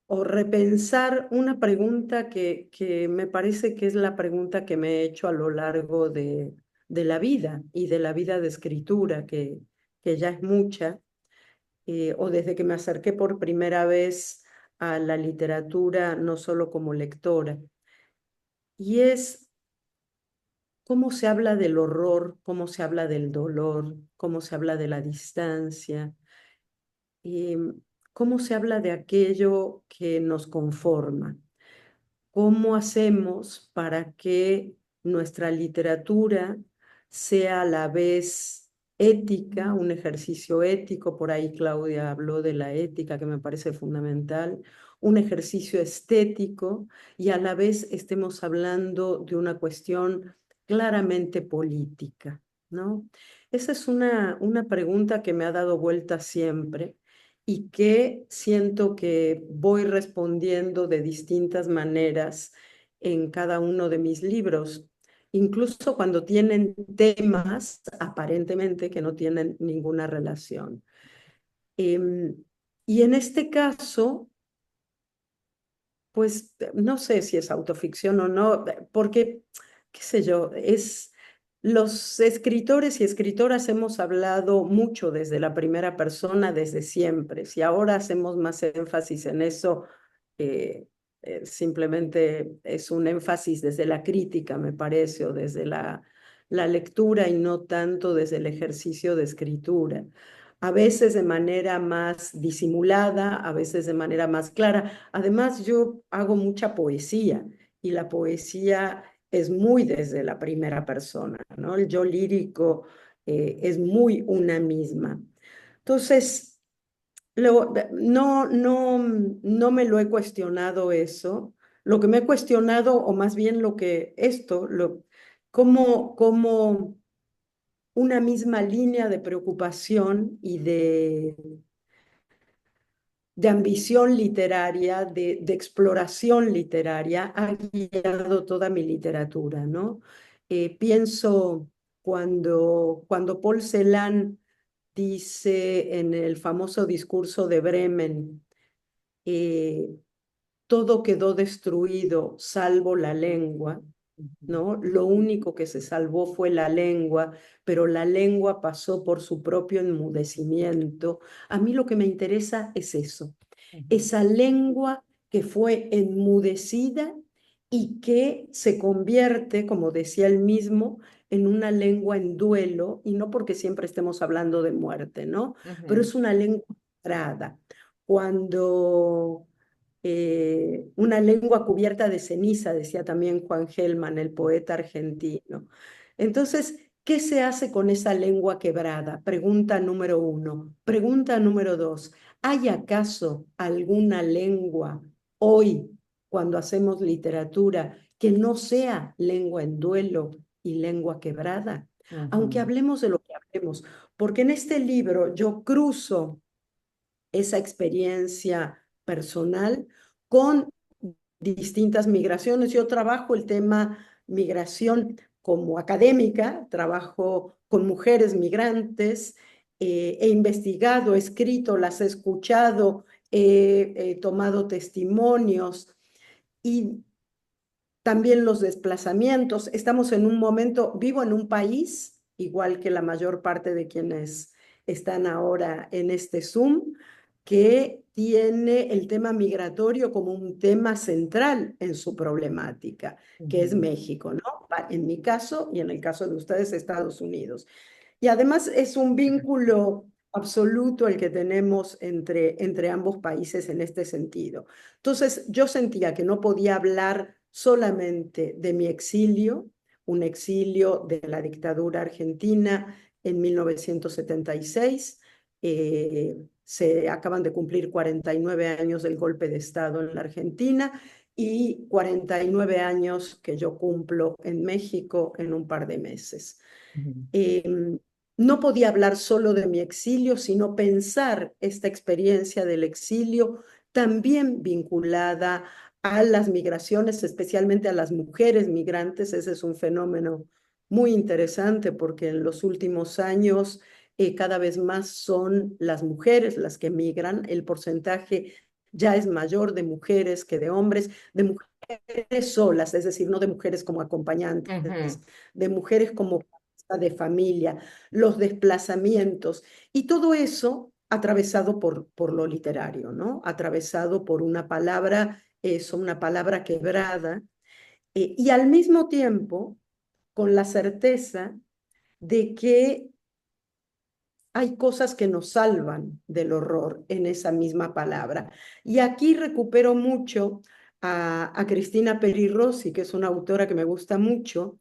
o repensar una pregunta que me parece que es la pregunta que me he hecho a lo largo de la vida y de la vida de escritura, que ya es mucha, o desde que me acerqué por primera vez a la literatura, no solo como lectora. Y es cómo se habla del horror, cómo se habla del dolor, cómo se habla de la distancia, y cómo se habla de aquello que nos conforma. ¿Cómo hacemos para que nuestra literatura sea a la vez ética, un ejercicio ético? Por ahí Claudia habló de la ética, que me parece fundamental, un ejercicio estético y a la vez estemos hablando de una cuestión claramente política, ¿no? Esa es una pregunta que me ha dado vuelta siempre y que siento que voy respondiendo de distintas maneras en cada uno de mis libros, incluso cuando tienen temas aparentemente que no tienen ninguna relación. Em, y en este caso, pues no sé si es autoficción o no, porque, qué sé yo, los escritores y escritoras hemos hablado mucho desde la primera persona, desde siempre. Si ahora hacemos más énfasis en eso, eh, simplemente es un énfasis desde la crítica, me parece, o desde la lectura y no tanto desde el ejercicio de escritura. A veces de manera más disimulada, a veces de manera más clara. Además, yo hago mucha poesía y la poesía es muy desde la primera persona, ¿no? El yo lírico es muy una misma. Entonces, no me lo he cuestionado eso. Lo que me he cuestionado, o más bien lo que esto, cómo una misma línea de preocupación y de ambición literaria, de exploración literaria, ha guiado toda mi literatura, ¿no? Pienso cuando Paul Celan dice en el famoso discurso de Bremen, eh, todo quedó destruido salvo la lengua, ¿no? Lo único que se salvó fue la lengua, pero la lengua pasó por su propio enmudecimiento. A mí lo que me interesa es eso, esa lengua que fue enmudecida y que se convierte, como decía él mismo, en una lengua en duelo, y no porque siempre estemos hablando de muerte, ¿no? Pero Ujú, es una lengua sagrada. Cuando una lengua cubierta de ceniza, decía también Juan Gelman, el poeta argentino. Entonces, ¿qué se hace con esa lengua quebrada? Pregunta número uno. Pregunta número dos. ¿Hay acaso alguna lengua hoy, cuando hacemos literatura, que no sea lengua en duelo y lengua quebrada? Aunque ujú, hablemos de lo que hablemos, porque en este libro yo cruzo esa experiencia personal con distintas migraciones. Yo trabajo el tema migración como académica, trabajo con mujeres migrantes, he investigado, he escrito, las he escuchado, he tomado testimonios y también los desplazamientos. Estamos en un momento, vivo en un país, igual que la mayor parte de quienes están ahora en este Zoom, que tiene el tema migratorio como un tema central en su problemática, que es ujú, México, ¿no? En mi caso y en el caso de ustedes, Estados Unidos. Y además es un vínculo absoluto el que tenemos entre ambos países en este sentido. Entonces, yo sentía que no podía hablar solamente de mi exilio, un exilio de la dictadura argentina en 1976. Se acaban de cumplir 49 años del golpe de Estado en la Argentina y 49 años que yo cumplo en México en un par de meses. ujú. Eh, no podía hablar solo de mi exilio, sino pensar esta experiencia del exilio también vinculada a las migraciones, especialmente a las mujeres migrantes. Ese es un fenómeno muy interesante porque en los últimos años cada vez más son las mujeres las que migran. El porcentaje ya es mayor de mujeres que de hombres, de mujeres solas, es decir, no de mujeres como acompañantes, Ujú, de mujeres como de familia, los desplazamientos y todo eso atravesado por lo literario, ¿no? Atravesado por una palabra, eso, una palabra quebrada, y al mismo tiempo con la certeza de que hay cosas que nos salvan del horror en esa misma palabra. Y aquí recupero mucho a Cristina Peri Rossi, que es una autora que me gusta mucho,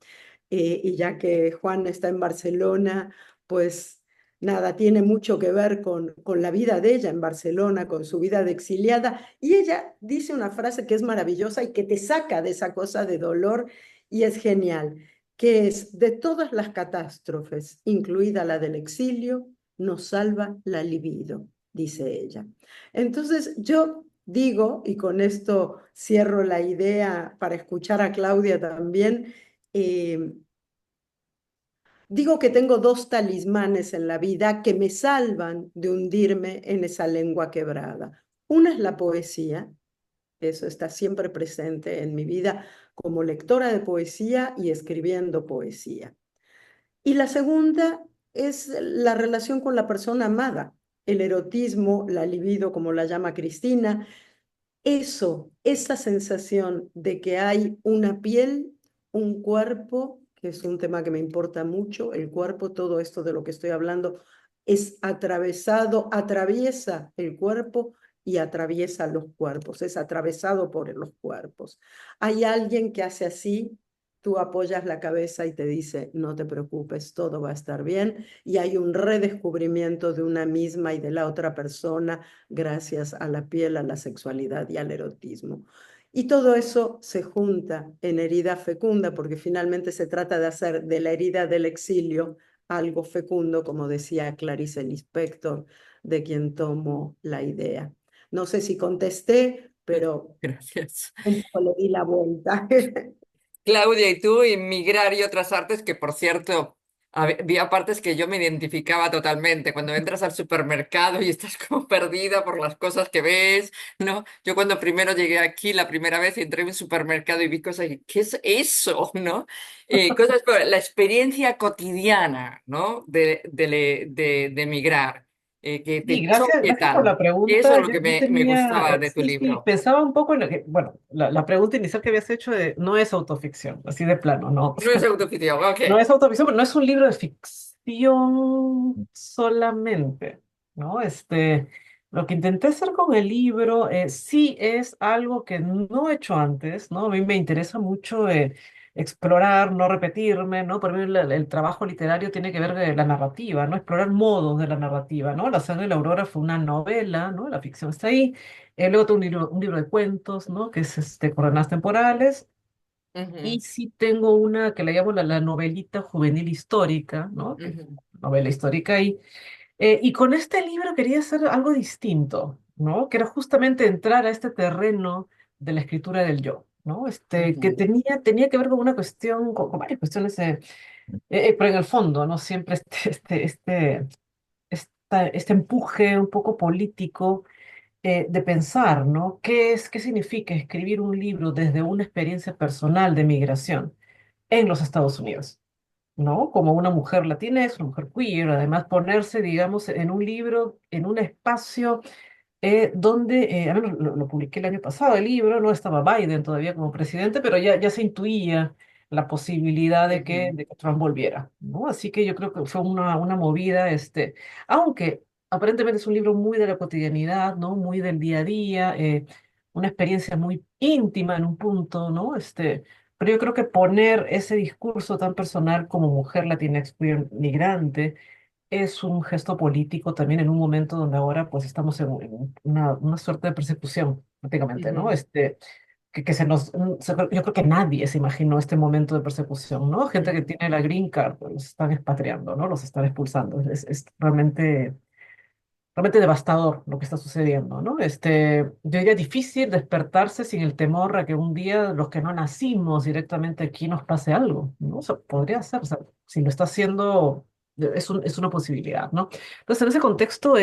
y ya que Juan está en Barcelona, pues nada, tiene mucho que ver con la vida de ella en Barcelona, con su vida de exiliada. Y ella dice una frase que es maravillosa y que te saca de esa cosa de dolor y es genial, que es de todas las catástrofes, incluida la del exilio, nos salva la libido, dice ella. Entonces yo digo, y con esto cierro la idea para escuchar a Claudia también, eh, digo que tengo dos talismanes en la vida que me salvan de hundirme en esa lengua quebrada. Una es la poesía, Eso está siempre presente en mi vida como lectora de poesía y escribiendo poesía. Y la segunda es la relación con la persona amada, el erotismo, la libido, como la llama Cristina. Eso, esa sensación de que hay una piel, un cuerpo, que es un tema que me importa mucho, el cuerpo, todo esto de lo que estoy hablando, es atravesado, atraviesa el cuerpo y atraviesa los cuerpos, es atravesado por los cuerpos. Hay alguien que hace así, tú apoyas la cabeza y te dice, no te preocupes, todo va a estar bien, y hay un redescubrimiento de una misma y de la otra persona gracias a la piel, a la sexualidad y al erotismo. Y todo eso se junta en herida fecunda, porque finalmente se trata de hacer de la herida del exilio algo fecundo, como decía Clarice Lispector, de quien tomo la idea. No sé si contesté, pero Gracias. un poco le di la vuelta. Claudia, y tú, Inmigrar y otras artes, que por cierto, había partes que yo me identificaba totalmente. Cuando entras al supermercado y estás como perdida por las cosas que ves, ¿no? Yo cuando primero llegué aquí, la primera vez entré en un supermercado y vi cosas y, ¿qué es eso? ¿No? Cosas, la experiencia cotidiana, ¿no? De emigrar, que Sí, te gracias, choque gracias por la tanto. Eso pregunta. es lo que Yo me tenía, gustaba de tu sí, sí, libro. pensaba un poco en lo que, bueno, la pregunta inicial que habías hecho no es autoficción, así de plano, ¿no? No es autoficción, ok. No es autoficción, pero no es un libro de ficción solamente, ¿no? Lo que intenté hacer con el libro sí es algo que no he hecho antes, ¿no? A mí me interesa mucho explorar, no repetirme, ¿no? Por mí el trabajo literario tiene que ver de la narrativa, ¿no? Explorar modos de la narrativa, ¿no? La sangre de la aurora fue una novela, ¿no? La ficción está ahí. Luego tengo un libro de cuentos, ¿no? Que es Coordenadas temporales. Y Ujú, sí tengo una que la llamo la novelita juvenil histórica, ¿no? Que ujú, novela histórica ahí. Y con este libro quería hacer algo distinto, ¿no? Que era justamente entrar a este terreno de la escritura del yo, ¿no? Que ujú. tenía que ver con una cuestión, con varias cuestiones, pero en el fondo, ¿no? Siempre este empuje un poco político de pensar, ¿no? ¿Qué significa escribir un libro desde una experiencia personal de migración en los Estados Unidos? ¿No? Como una mujer latina, es una mujer queer, además ponerse, digamos, en un libro, en un espacio donde, al menos lo publiqué el año pasado, el libro, no estaba Biden todavía como presidente, pero ya se intuía la posibilidad Ujú, de que Trump volviera, ¿no? Así que yo creo que fue una movida, aunque aparentemente es un libro muy de la cotidianidad, ¿no? Muy del día a día, una experiencia muy íntima en un punto, ¿no? Pero yo creo que poner ese discurso tan personal como mujer latina, queer, migrante, es un gesto político también en un momento donde ahora pues estamos en una suerte de persecución, prácticamente, ¿no? ujú, Que yo creo que nadie se imaginó este momento de persecución, ¿no? Gente que ujú, tiene la green card, pues, los están expatriando, ¿no? Los están expulsando. Es realmente devastador lo que está sucediendo, ¿no? Yo diría difícil despertarse sin el temor a que un día los que no nacimos directamente aquí nos pase algo, ¿no? O sea, podría ser, o sea, si lo está haciendo, es una posibilidad, ¿no? Entonces, en ese contexto,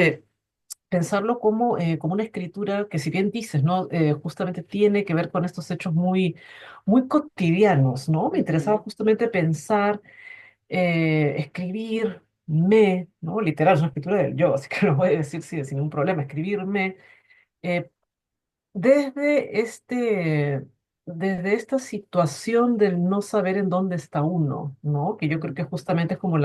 pensarlo como una escritura que si bien dices, ¿no? Justamente tiene que ver con estos hechos muy cotidianos, ¿no? Me interesaba ujú, justamente pensar ¿no? Literal, es una escritura del yo, así que lo voy a decir sin ningún problema, escribirme eh, desde desde esta situación del no saber en dónde está uno, ¿no? Que yo creo que justamente es como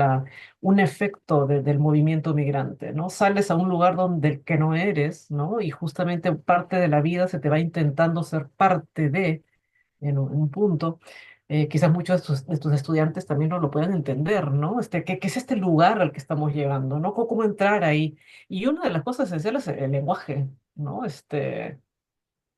un efecto del movimiento migrante, ¿no? Sales a un lugar donde el que no eres, ¿no? Y justamente parte de la vida se te va intentando ser parte de en un punto. Quizás muchos de tus estudiantes también no lo puedan entender, ¿no? ¿Qué es este lugar al que estamos llegando, ¿no? ¿Cómo entrar ahí? Y una de las cosas esenciales es el lenguaje, ¿no?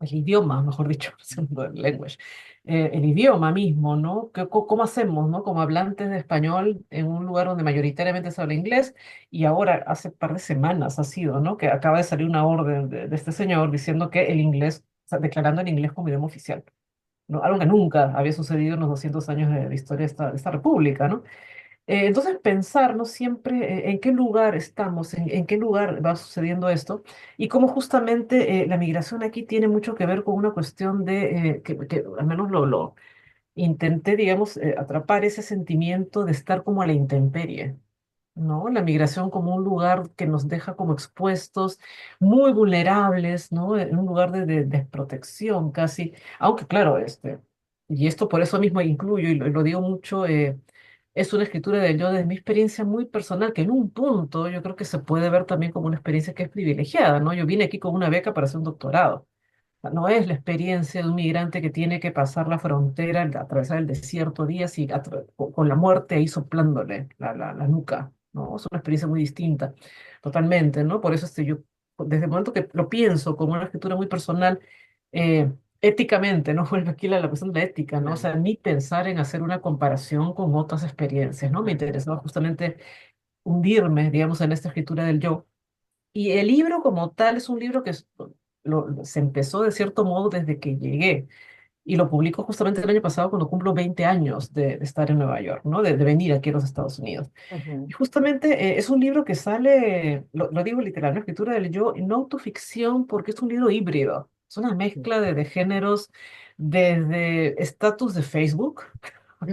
El idioma, mejor dicho, segundo el language, el idioma mismo, ¿no? ¿Cómo hacemos, ¿no? Como hablantes de español en un lugar donde mayoritariamente se habla inglés y ahora hace par de semanas ha sido, ¿no? Que acaba de salir una orden de este señor diciendo que el inglés, o sea, declarando el inglés como idioma oficial, ¿no? Algo que nunca había sucedido en los 200 años de historia de esta república, ¿no? Entonces, pensar, ¿no? Siempre en qué lugar estamos, en qué lugar va sucediendo esto, y cómo justamente la migración aquí tiene mucho que ver con una cuestión de, que al menos lo intenté, digamos, atrapar ese sentimiento de estar como a la intemperie. ¿No? La migración como un lugar que nos deja como expuestos, muy vulnerables, ¿no? En un lugar de desprotección casi, aunque claro, y esto por eso mismo incluyo, y lo digo mucho, es una escritura del yo desde mi experiencia muy personal, que en un punto yo creo que se puede ver también como una experiencia que es privilegiada, ¿no? Yo vine aquí con una beca para hacer un doctorado. No es la experiencia de un migrante que tiene que pasar la frontera, atravesar el desierto días y con la muerte ahí soplándole la nuca, ¿no? Es una experiencia muy distinta, totalmente, ¿no? Por eso yo, desde el momento que lo pienso como una escritura muy personal, eh, éticamente, ¿no? Vuelvo aquí a la cuestión de la ética, ¿no? O Claro. sea, ni pensar en hacer una comparación con otras experiencias, ¿no? Me interesaba justamente hundirme, digamos, en esta escritura del yo y el libro como tal es un libro que se empezó de cierto modo desde que llegué y lo publico justamente el año pasado cuando cumplo 20 años de estar en Nueva York, ¿no? De venir aquí a los Estados Unidos. Y Ujú, justamente es un libro que sale, lo digo literal, ¿no? Escritura del yo, y no autoficción porque es un libro híbrido. Es una mezcla de géneros desde estatus de Facebook,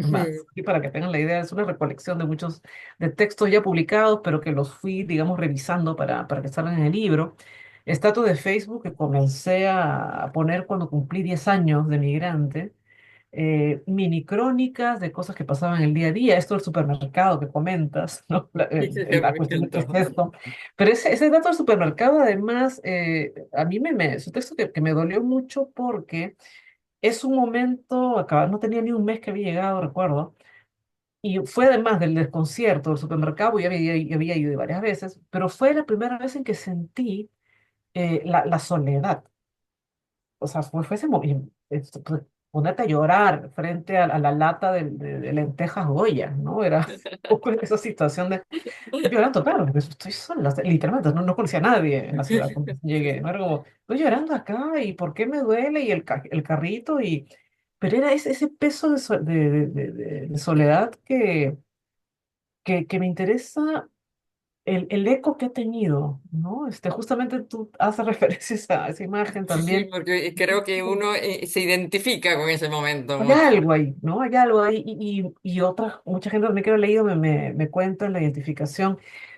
más, ujú, y para que tengan la idea, es una recolección de muchos de textos ya publicados, pero que los fui, digamos, revisando para que salgan en el libro. Estatus de Facebook que comencé a poner cuando cumplí 10 años de migrante, mini crónicas de cosas que pasaban el día a día, esto del supermercado que comentas, ¿no? sí, sí, La me cuestión de qué es encantó. esto. Pero ese dato del supermercado, además, a mí es un texto que me dolió mucho porque es un momento, no tenía ni un mes que había llegado, recuerdo, y fue además del desconcierto del supermercado, ya había ido varias veces, pero fue la primera vez en que sentí la soledad. O sea, fue ese momento, ponerte a llorar frente a la lata de lentejas Goya, ¿no? Era un poco esa situación de llorando, claro, porque estoy sola, literalmente, no conocía a nadie en la ciudad cuando llegué, ¿no? Era como, estoy llorando acá, ¿y por qué me duele? Y el carrito, pero era ese peso de soledad que me interesa el eco que ha tenido, ¿no? Justamente tú haces referencias a esa imagen Sí, sí, también. porque creo que uno se identifica con ese momento Hay mucho. algo ahí, ¿no? Hay algo ahí y otras, mucha gente también que lo he leído me cuenta la identificación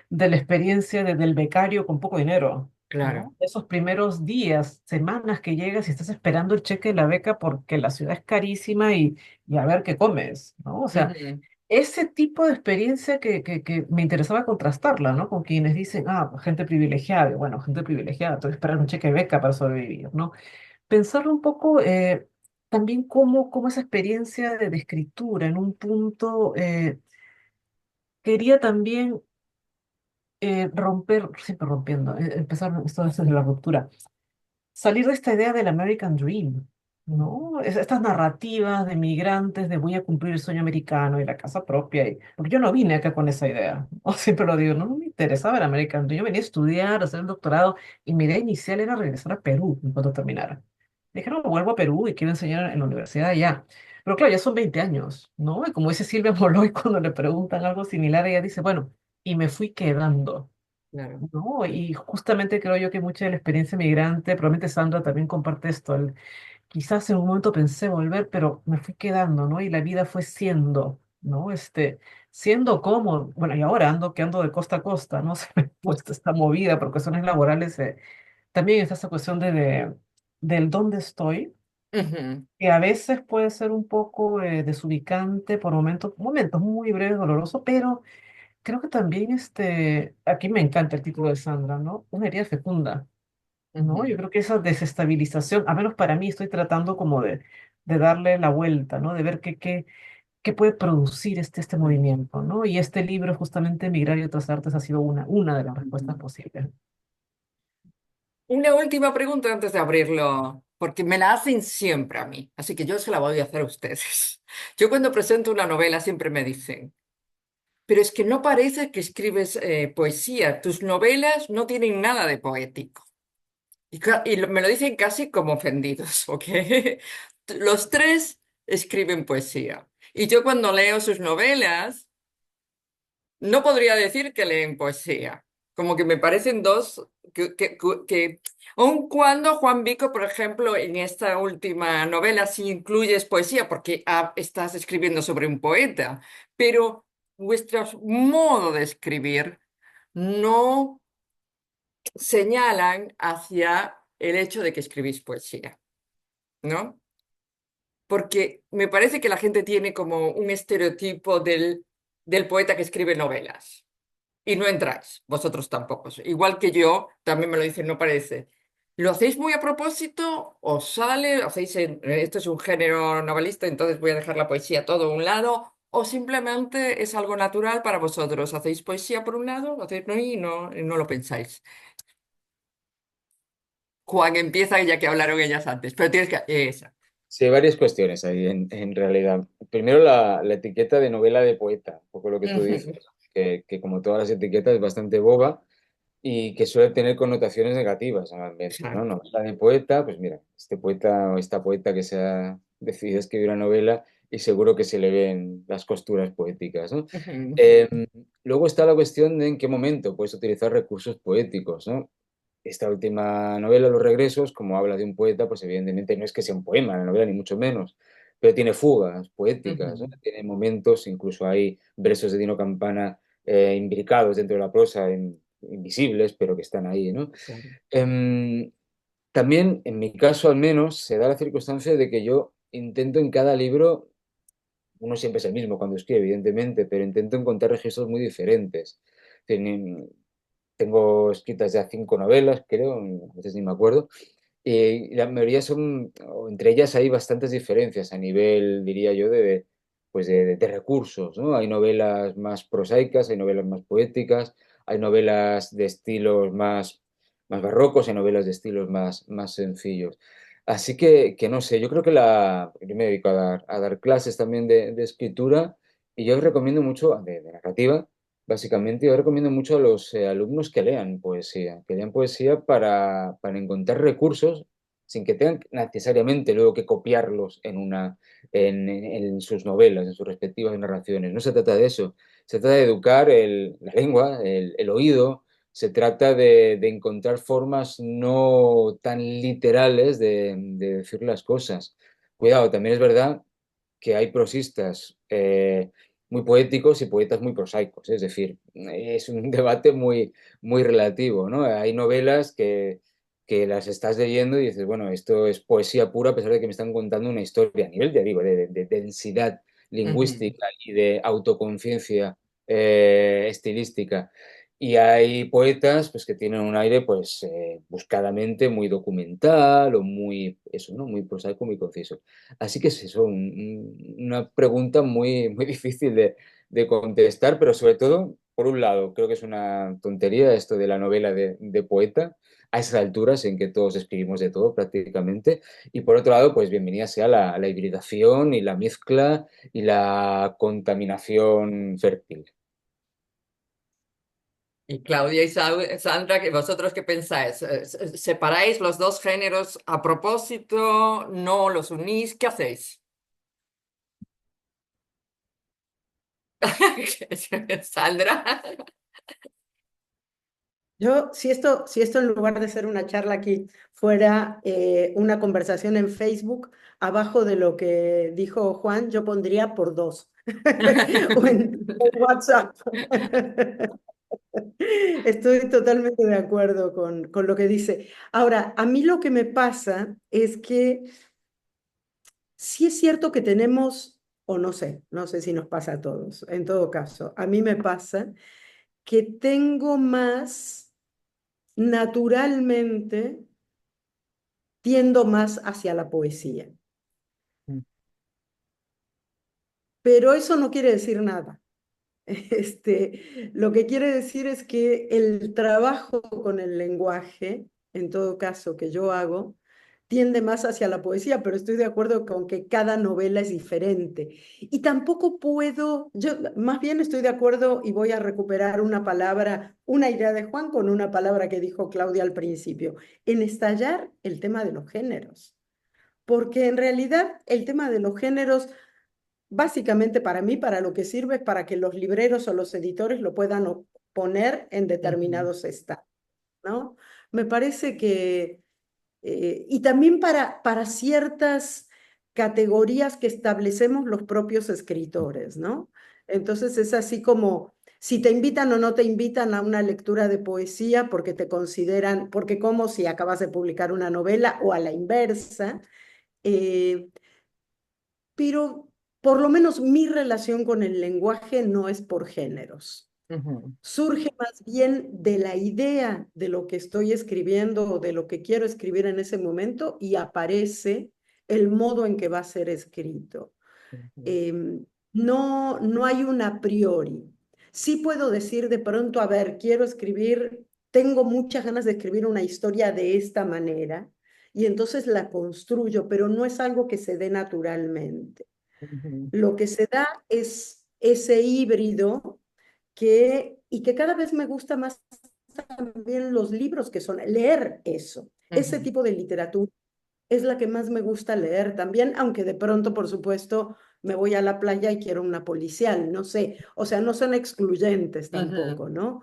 de la experiencia del becario con poco dinero, Claro. ¿no? Esos primeros días, semanas que llegas y estás esperando el cheque de la beca porque la ciudad es carísima y a ver qué comes, ¿no? O sea, Ujú, ese tipo de experiencia que me interesaba contrastarla, ¿no? Con quienes dicen, ah, gente privilegiada, y bueno, gente privilegiada, tengo que esperar un cheque de beca para sobrevivir, ¿no? Pensarlo un poco también como esa experiencia de escritura en un punto quería también romper, siempre rompiendo, empezar esto desde la ruptura, salir de esta idea del American Dream, ¿no? Estas narrativas de migrantes de voy a cumplir el sueño americano y la casa propia, porque yo no vine acá con esa idea, ¿no? Siempre lo digo, no me interesaba el American Dream, yo venía a estudiar, a hacer el doctorado y mi idea inicial era regresar a Perú en cuanto terminara. Dije, no, vuelvo a Perú y quiero enseñar en la universidad allá. Pero claro, ya son 20 años, ¿no? Y como dice Silvia Moloy cuando le preguntan algo similar, ella dice, bueno, y me fui quedando. claro. ¿No? Y justamente creo yo que mucha de la experiencia migrante, probablemente Sandra también comparte esto, quizás en un momento pensé volver, pero me fui quedando, ¿no? Y la vida fue siendo, ¿no? Siendo como, bueno, y ahora que ando de costa a costa, ¿no? Se me ha puesto esta movida por cuestiones laborales, también está esa cuestión del dónde estoy, Ujú, que a veces puede ser un poco desubicante por momentos muy breves, dolorosos, pero creo que también aquí me encanta el título de Sandra, ¿no? Una herida fecunda, ¿no? Yo ujú, creo que esa desestabilización, a menos para mí, estoy tratando como de darle la vuelta, ¿no? De ver qué puede producir este ujú, movimiento, ¿no? Y este libro, justamente, Migrar y otras artes, ha sido una de las respuestas ujú. posibles. Una última pregunta antes de abrirlo, porque me la hacen siempre a mí, así que yo se la voy a hacer a ustedes. Yo cuando presento una novela siempre me dicen, pero es que no parece que escribes poesía, tus novelas no tienen nada de poético. Me lo dicen casi como ofendidos, ¿ok? Los tres escriben poesía. Y yo cuando leo sus novelas, no podría decir que leen poesía. Como que me parecen dos aun cuando Juan Vico, por ejemplo, en esta última novela sí incluyes poesía porque estás escribiendo sobre un poeta, pero vuestro modo de escribir no señalan hacia el hecho de que escribís poesía, ¿no? Porque me parece que la gente tiene como un estereotipo del poeta que escribe novelas. Y no entráis, vosotros tampoco. Igual que yo, también me lo dicen, no parece. ¿Lo hacéis muy a propósito? ¿Os sale? ¿Hacéis esto es un género novelista, entonces voy a dejar la poesía todo a un lado? ¿O simplemente es algo natural para vosotros? ¿Hacéis poesía por un lado? ¿Hacéis no lo pensáis? Juan empieza ya que hablaron ellas antes, pero tienes que... Esa. Sí, hay varias cuestiones ahí en realidad. Primero la etiqueta de novela de poeta, un poco lo que tú dices, que como todas las etiquetas es bastante boba y que suele tener connotaciones negativas normalmente, ¿no? Claro. Novela de poeta, pues mira, este poeta o esta poeta que se ha decidido escribir una novela y seguro que se le ven las costuras poéticas, ¿no? Eh, Luego está la cuestión de en qué momento puedes utilizar recursos poéticos, ¿no? Esta última novela, Los Regresos, como habla de un poeta, pues evidentemente no es que sea un poema la novela, ni mucho menos, pero tiene fugas poéticas, ¿no? Tiene momentos, incluso hay versos de Dino Campana imbricados dentro de la prosa, invisibles, pero que están ahí, ¿no? Claro. Em, También, en mi caso al menos, se da la circunstancia de que yo intento en cada libro, uno siempre es el mismo cuando escribe, evidentemente, pero intento encontrar registros muy diferentes. Tengo escritas ya 5 novelas, creo, a veces ni me acuerdo, y la mayoría son, o entre ellas hay bastantes diferencias a nivel, diría yo, pues de recursos, ¿no? Hay novelas más prosaicas, hay novelas más poéticas, hay novelas de estilos más barrocos, hay novelas de estilos más sencillos. Así que no sé, yo creo que yo me dedico a dar clases también de escritura y yo recomiendo mucho, de narrativa, básicamente, yo recomiendo mucho a los alumnos que lean poesía para encontrar recursos sin que tengan necesariamente luego que copiarlos en sus novelas, en sus respectivas narraciones. No se trata de eso. Se trata de educar la lengua, el oído. Se trata de encontrar formas no tan literales de decir las cosas. Cuidado, también es verdad que hay prosistas muy poéticos y poetas muy prosaicos. Es decir, es un debate muy relativo, ¿no? Hay novelas que las estás leyendo y dices, bueno, esto es poesía pura a pesar de que me están contando una historia a nivel, ya digo, de densidad Ujú. lingüística y de autoconciencia estilística. Y hay poetas pues, que tienen un aire pues, buscadamente muy documental o muy, eso, ¿no? Muy prosaico, muy conciso. Así que es eso, una pregunta muy difícil de contestar, pero sobre todo, por un lado, creo que es una tontería esto de la novela de poeta, a esas alturas en que todos escribimos de todo prácticamente, y por otro lado, pues bienvenida sea la hibridación y la mezcla y la contaminación fértil. Y Claudia y Sandra, ¿vosotros qué pensáis? ¿Separáis los dos géneros a propósito? ¿No los unís? ¿Qué hacéis? Sandra. Yo, si esto en lugar de ser una charla aquí fuera una conversación en Facebook, abajo de lo que dijo Juan, yo pondría por dos o en WhatsApp. Estoy totalmente de acuerdo con lo que dice. Ahora, a mí lo que me pasa es que sí es cierto que tenemos, o no sé si nos pasa a todos, en todo caso, a mí me pasa que tengo más naturalmente tiendo más hacia la poesía. Pero eso no quiere decir nada. Lo que quiere decir es que el trabajo con el lenguaje, en todo caso, que yo hago, tiende más hacia la poesía, pero estoy de acuerdo con que cada novela es diferente. Y tampoco puedo, yo más bien estoy de acuerdo y voy a recuperar una palabra, una idea de Juan con una palabra que dijo Claudia al principio, en estallar el tema de los géneros. Porque en realidad el tema de los géneros básicamente para mí, para lo que sirve es para que los libreros o los editores lo puedan poner en Ujú, determinados estados, ¿no? Me parece que, y también para ciertas categorías que establecemos los propios escritores, ¿no? Entonces es así como si te invitan o no te invitan a una lectura de poesía porque te consideran, porque como si acabas de publicar una novela o a la inversa, eh, pero por lo menos mi relación con el lenguaje no es por géneros. ujú, Surge más bien de la idea de lo que estoy escribiendo o de lo que quiero escribir en ese momento y aparece el modo en que va a ser escrito. ujú, Em, no, no hay un a priori. Sí puedo decir de pronto, a ver, quiero escribir, tengo muchas ganas de escribir una historia de esta manera y entonces la construyo, pero no es algo que se dé naturalmente. ujú, Lo que se da es ese híbrido y que cada vez me gusta más también los libros que son, leer eso, ese ujú, tipo de literatura es la que más me gusta leer también, aunque de pronto, por supuesto, me voy a la playa y quiero una policial, no sé, o sea, no son excluyentes ujú, tampoco, ¿no?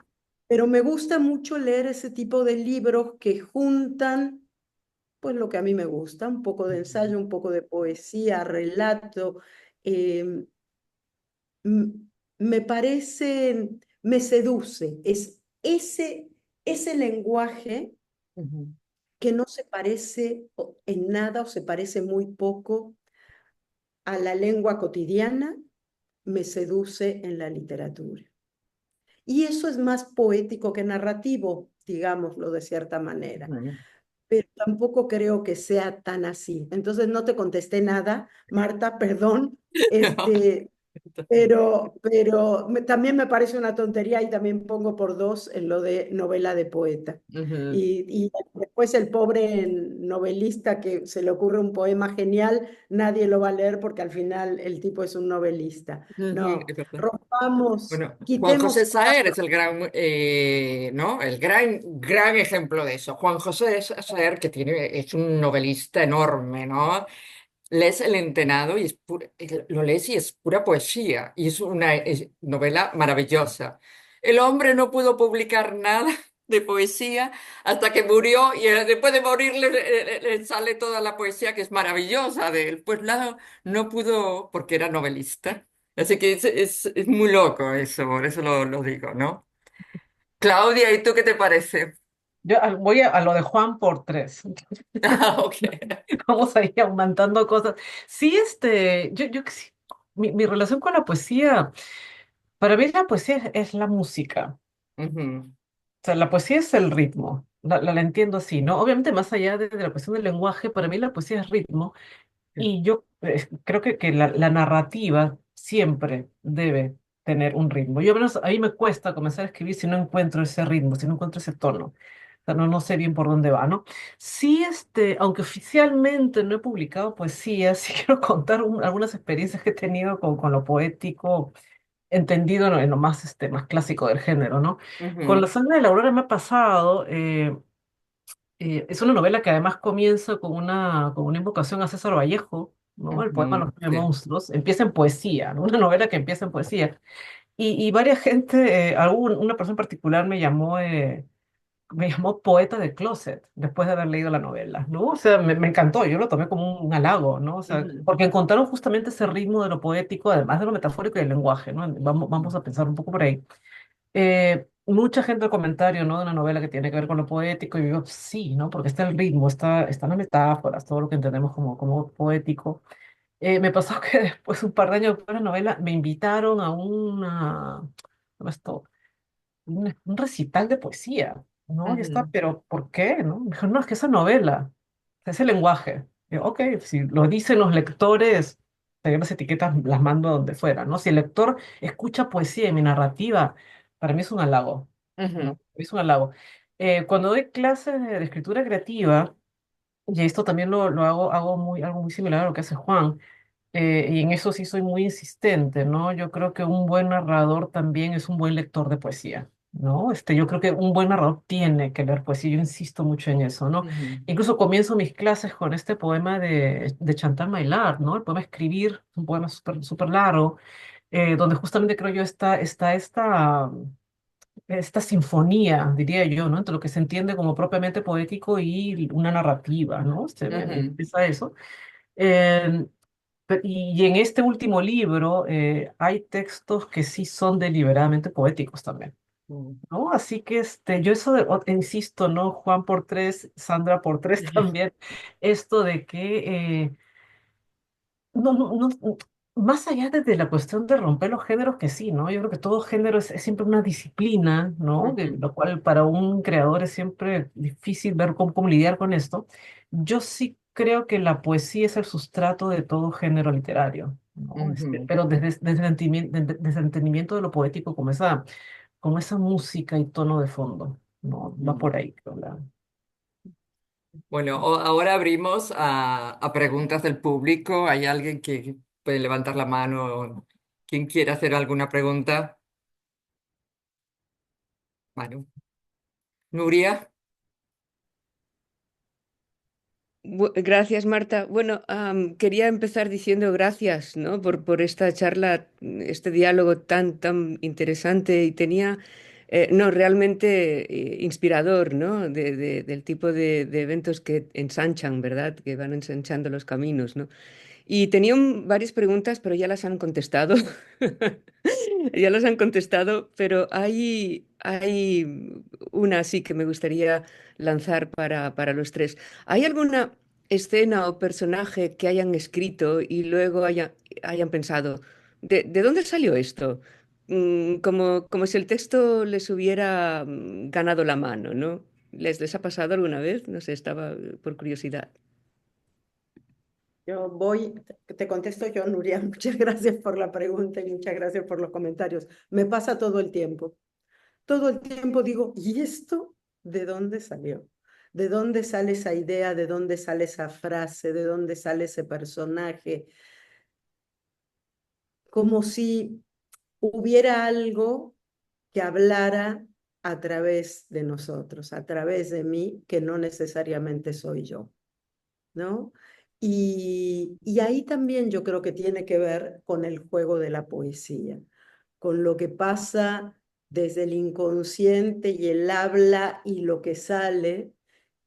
Pero me gusta mucho leer ese tipo de libros que juntan, pues lo que a mí me gusta, un poco de ujú, ensayo, un poco de poesía, relato. eh, Me parece, me seduce, es ese lenguaje ujú, que no se parece en nada o se parece muy poco a la lengua cotidiana, me seduce en la literatura. Y eso es más poético que narrativo, digámoslo de cierta manera, ujú. pero tampoco creo que sea tan así. Entonces no te contesté nada, Marta, perdón. Este, pero también me parece una tontería y también pongo por dos en lo de novela de poeta. Ujú, Y después el pobre novelista que se le ocurre un poema genial, nadie lo va a leer porque al final el tipo es un novelista. ujú, No, es verdad. rompamos, Bueno, Juan José quitemos Saer es el gran, ¿no? El gran ejemplo de eso. Juan José Saer, que es un novelista enorme, ¿no? Lees El Entenado y lo lees y es pura poesía. Y es una novela maravillosa. El hombre no pudo publicar nada de poesía hasta que murió y después de morir le sale toda la poesía que es maravillosa de él. Pues nada, no pudo porque era novelista. Así que es muy loco eso, por eso lo digo, ¿no? Claudia, ¿y tú qué te parece? Yo voy a lo de Juan por tres. Ah, ok. Vamos ahí aumentando cosas. Sí, yo que sí, mi relación con la poesía, para mí la poesía es la música. Ujú, O sea, la poesía es el ritmo. La entiendo así, ¿no? Obviamente, más allá de la cuestión del lenguaje, para mí la poesía es ritmo. Y yo creo que la narrativa siempre debe tener un ritmo. Yo, al menos, a mí me cuesta comenzar a escribir si no encuentro ese ritmo, si no encuentro ese tono. O sea, no sé bien por dónde va, ¿no? Sí, aunque oficialmente no he publicado poesía, sí quiero contar algunas experiencias que he tenido con lo poético, entendido en lo más, más clásico del género, ¿no? Con ujú, La sangre de la aurora me ha pasado. Es una novela que además comienza con una invocación a César Vallejo, ¿no? El poema ujú, Los Nueve sí. Monstruos. Empieza en poesía, ¿no? Una novela que empieza en poesía. Y varias gente, una persona en particular me llamó poeta de closet después de haber leído la novela, ¿no? O sea, me encantó, yo lo tomé como un halago, ¿no? O sea, Ujú, porque encontraron justamente ese ritmo de lo poético, además de lo metafórico y el lenguaje, ¿no? Vamos a pensar un poco por ahí. Mucha gente al comentario, ¿no? De una novela que tiene que ver con lo poético, y yo digo, sí, ¿no? Porque está el ritmo, están las metáforas, todo lo que entendemos como poético. Me pasó que después, un par de años después de la novela, me invitaron a ¿cómo esto? Un recital de poesía, ¿no? Y está, ujú, pero ¿por qué? ¿No? Me dijeron, no, es que esa novela, es el lenguaje. Y yo, ok, si lo dicen los lectores, yo las etiquetas las mando a donde fuera, ¿no? Si el lector escucha poesía y mi narrativa, para mí es un halago, ¿no? ujú, Es un halago. Cuando doy clases de escritura creativa, y esto también lo hago algo muy similar a lo que hace Juan, y en eso sí soy muy insistente, ¿no? Yo creo que un buen narrador también es un buen lector de poesía. ¿no? Yo creo que un buen narrador tiene que leer poesía, yo insisto mucho en eso, ¿no? Ujú, Incluso comienzo mis clases con este poema de Chantal Maillard, ¿no? El poema Escribir, un poema súper súper largo, donde justamente creo yo está esta sinfonía, diría yo, ¿no? Entre lo que se entiende como propiamente poético y una narrativa, ¿no? Me ujú, interesa eso. Eh, y en este último libro hay textos que sí son deliberadamente poéticos también, ujú. ¿no? Así que yo eso insisto, ¿no? Juan por tres, Sandra por tres también, esto de que no, no, más allá de la cuestión de romper los géneros, que sí, ¿no? Yo creo que todo género es siempre una disciplina, ¿no? Ujú, Lo cual para un creador es siempre difícil ver cómo lidiar con esto. Yo sí creo que la poesía es el sustrato de todo género literario, ¿no? ujú, Pero desde el entendimiento de lo poético, como esa música y tono de fondo, ¿no? Va ujú. por ahí, creo, Bueno, ahora abrimos a preguntas del público. ¿Hay alguien que puede levantar la mano? ¿Quién quiere hacer alguna pregunta? Bueno, Nuria. Gracias, Marta. Bueno, quería empezar diciendo gracias, ¿no? por esta charla, este diálogo tan interesante y tenía, no, realmente inspirador, ¿no? Del tipo de eventos que ensanchan, ¿verdad? Que van ensanchando los caminos, ¿no? Y tenía varias preguntas, pero ya las han contestado. Ya las han contestado, pero hay una sí que me gustaría lanzar para los tres. ¿Hay alguna escena o personaje que hayan escrito y luego hayan pensado, ¿de dónde salió esto? Como si el texto les hubiera ganado la mano, ¿no? ¿Les ha pasado alguna vez? No sé, estaba por curiosidad. Yo voy, te contesto yo, Nuria, muchas gracias por la pregunta y muchas gracias por los comentarios. Me pasa todo el tiempo. Todo el tiempo digo, ¿y esto de dónde salió? ¿De dónde sale esa idea? ¿De dónde sale esa frase? ¿De dónde sale ese personaje? Como si hubiera algo que hablara a través de nosotros, a través de mí, que no necesariamente soy yo, ¿no? Y ahí también yo creo que tiene que ver con el juego de la poesía, con lo que pasa desde el inconsciente y el habla y lo que sale,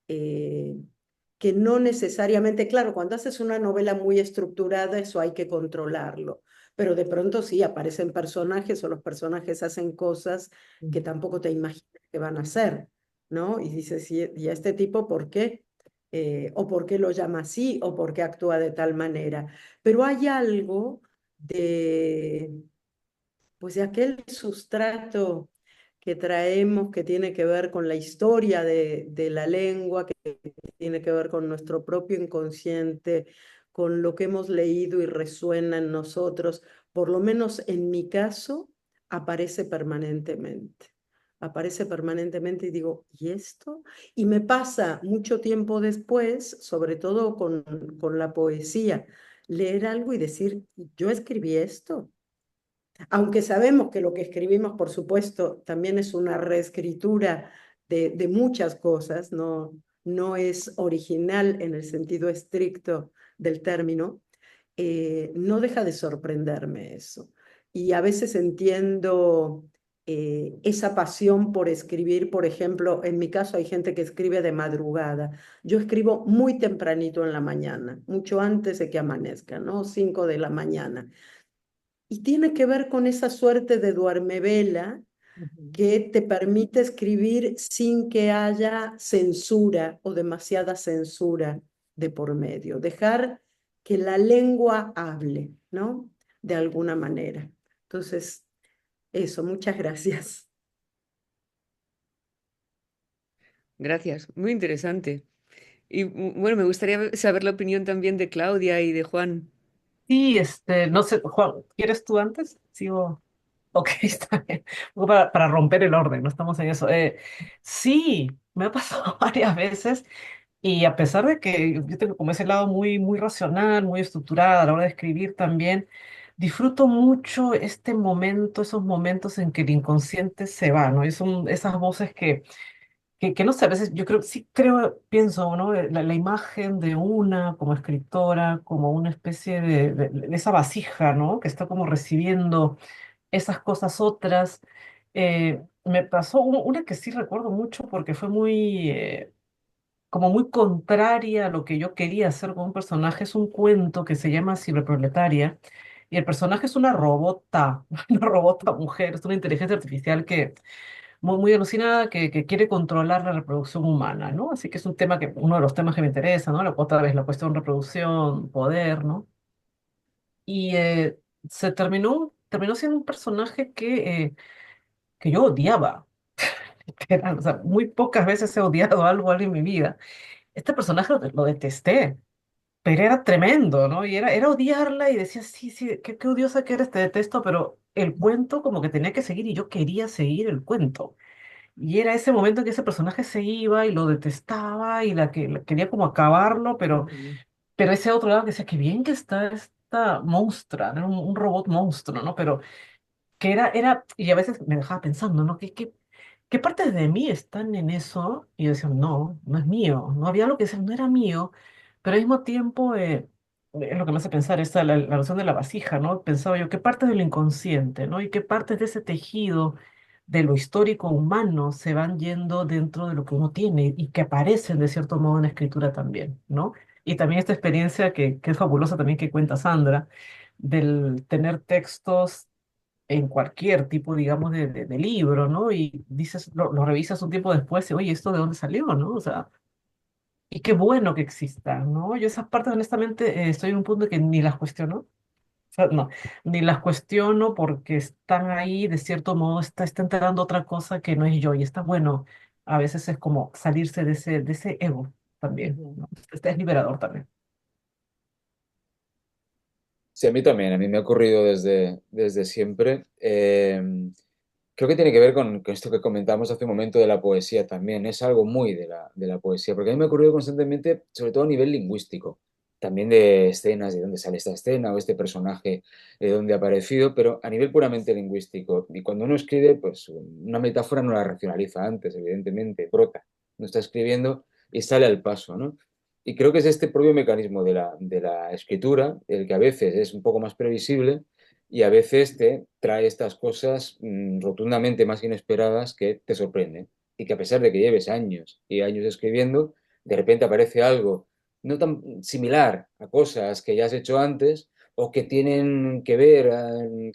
eh, que no necesariamente, claro, cuando haces una novela muy estructurada, eso hay que controlarlo, pero de pronto sí aparecen personajes o los personajes hacen cosas que tampoco te imaginas que van a hacer, ¿no? Y dices, ¿y este tipo por qué? O por qué lo llama así, o por qué actúa de tal manera. Pero hay algo de, pues de aquel sustrato que traemos que tiene que ver con la historia de la lengua, que tiene que ver con nuestro propio inconsciente, con lo que hemos leído y resuena en nosotros, por lo menos en mi caso, aparece permanentemente. Aparece permanentemente y digo, ¿y esto? Y me pasa mucho tiempo después, sobre todo con la poesía, leer algo y decir, yo escribí esto, aunque sabemos que lo que escribimos, por supuesto, también es una reescritura de muchas cosas, no es original en el sentido estricto del término, no deja de sorprenderme eso. Y a veces entiendo esa pasión por escribir, por ejemplo, en mi caso hay gente que escribe de madrugada. Yo escribo muy tempranito en la mañana, mucho antes de que amanezca, ¿no? 5 de la mañana. Y tiene que ver con esa suerte de duermevela Ujú. que te permite escribir sin que haya censura o demasiada censura de por medio. Dejar que la lengua hable, ¿no? De alguna manera. Entonces, eso, muchas gracias. Gracias, muy interesante. Y bueno, me gustaría saber la opinión también de Claudia y de Juan. Sí, no sé, Juan, ¿quieres tú antes? Sigo. Ok, está bien. Para romper el orden, no estamos en eso. Sí, me ha pasado varias veces y a pesar de que yo tengo como ese lado muy racional, muy estructurado a la hora de escribir también, disfruto mucho este momento, esos momentos en que el inconsciente se va, ¿no? Y son esas voces que no sé, a veces yo creo, sí creo, pienso, ¿no? La imagen de una como escritora, como una especie de esa vasija, ¿no? Que está como recibiendo esas cosas otras. Me pasó una que sí recuerdo mucho porque fue muy, como muy contraria a lo que yo quería hacer con un personaje. Es un cuento que se llama Ciberproletaria. Y el personaje es una robota, una robota mujer, es una inteligencia artificial que muy alucinada que quiere controlar la reproducción humana, ¿no? Así que es un tema que, uno de los temas que me interesa, ¿no? Otra vez la cuestión de reproducción, poder, ¿no? Y terminó siendo un personaje que yo odiaba. O sea, muy pocas veces he odiado algo en mi vida. Este personaje lo detesté, pero era tremendo, ¿no? Y era odiarla y decía, sí, sí, qué odiosa que eres, te detesto, pero el cuento como que tenía que seguir y yo quería seguir el cuento. Y era ese momento en que ese personaje se iba y lo detestaba y quería como acabarlo, Ujú. pero ese otro lado que decía, qué bien que está esta monstrua, era un robot monstruo, ¿no? Pero que y a veces me dejaba pensando, ¿no? ¿Qué partes de mí están en eso? Y yo decía, no, no es mío. No había algo que decía, no era mío, pero al mismo tiempo es lo que me hace pensar, la noción de la vasija, ¿no? Pensaba yo, ¿qué partes del inconsciente, ¿no? Y qué partes de ese tejido de lo histórico humano se van yendo dentro de lo que uno tiene y que aparecen de cierto modo en la escritura también, ¿no? Y también esta experiencia que es fabulosa también que cuenta Sandra, del tener textos en cualquier tipo, digamos, de libro, ¿no? Y dices, lo revisas un tiempo después y, oye, ¿esto de dónde salió, no? O sea, y qué bueno que exista, ¿no? Yo esas partes, honestamente, estoy en un punto que ni las cuestiono. O sea, no, ni las cuestiono porque están ahí, de cierto modo, está enterando otra cosa que no es yo. Y está bueno, a veces es como salirse de ese ego también, Ujú. ¿no? Este es liberador también. Sí, a mí también, a mí me ha ocurrido desde siempre. Creo que tiene que ver con esto que comentamos hace un momento de la poesía también. Es algo muy de la poesía, porque a mí me ha ocurrido constantemente, sobre todo a nivel lingüístico, también de escenas, de dónde sale esta escena o este personaje, de dónde ha aparecido, pero a nivel puramente lingüístico. Y cuando uno escribe, pues una metáfora no la racionaliza antes, evidentemente, brota. No está escribiendo y sale al paso, ¿no? Y creo que es este propio mecanismo de la escritura, el que a veces es un poco más previsible y a veces te trae estas cosas rotundamente más inesperadas que te sorprenden. Y que a pesar de que lleves años y años escribiendo, de repente aparece algo no tan similar a cosas que ya has hecho antes o que tienen que ver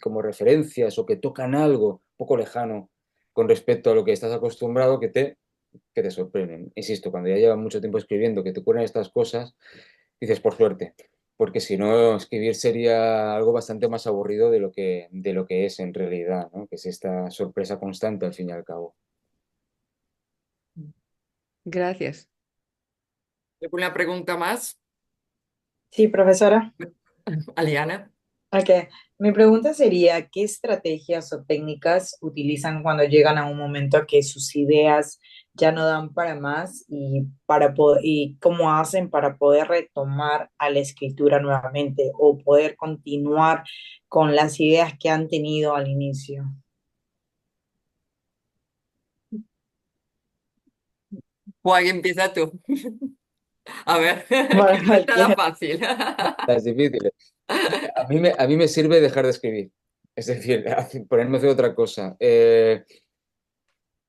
como referencias o que tocan algo poco lejano con respecto a lo que estás acostumbrado que te sorprenden. Insisto, cuando ya llevas mucho tiempo escribiendo, que te ocurren estas cosas, dices por suerte, porque si no, escribir sería algo bastante más aburrido de lo que es en realidad, ¿no? Que es esta sorpresa constante al fin y al cabo. Gracias. ¿Alguna pregunta más, Sí, profesora. Aliana? Ok. Mi pregunta sería, ¿qué estrategias o técnicas utilizan cuando llegan a un momento que sus ideas ya no dan para más y cómo hacen para poder retomar a la escritura nuevamente o poder continuar con las ideas que han tenido al inicio? Juan, empieza tú. A ver, que Bueno, no es nada cualquier. fácil. Las difíciles. A mí me sirve dejar de escribir, es decir, ponerme a hacer otra cosa.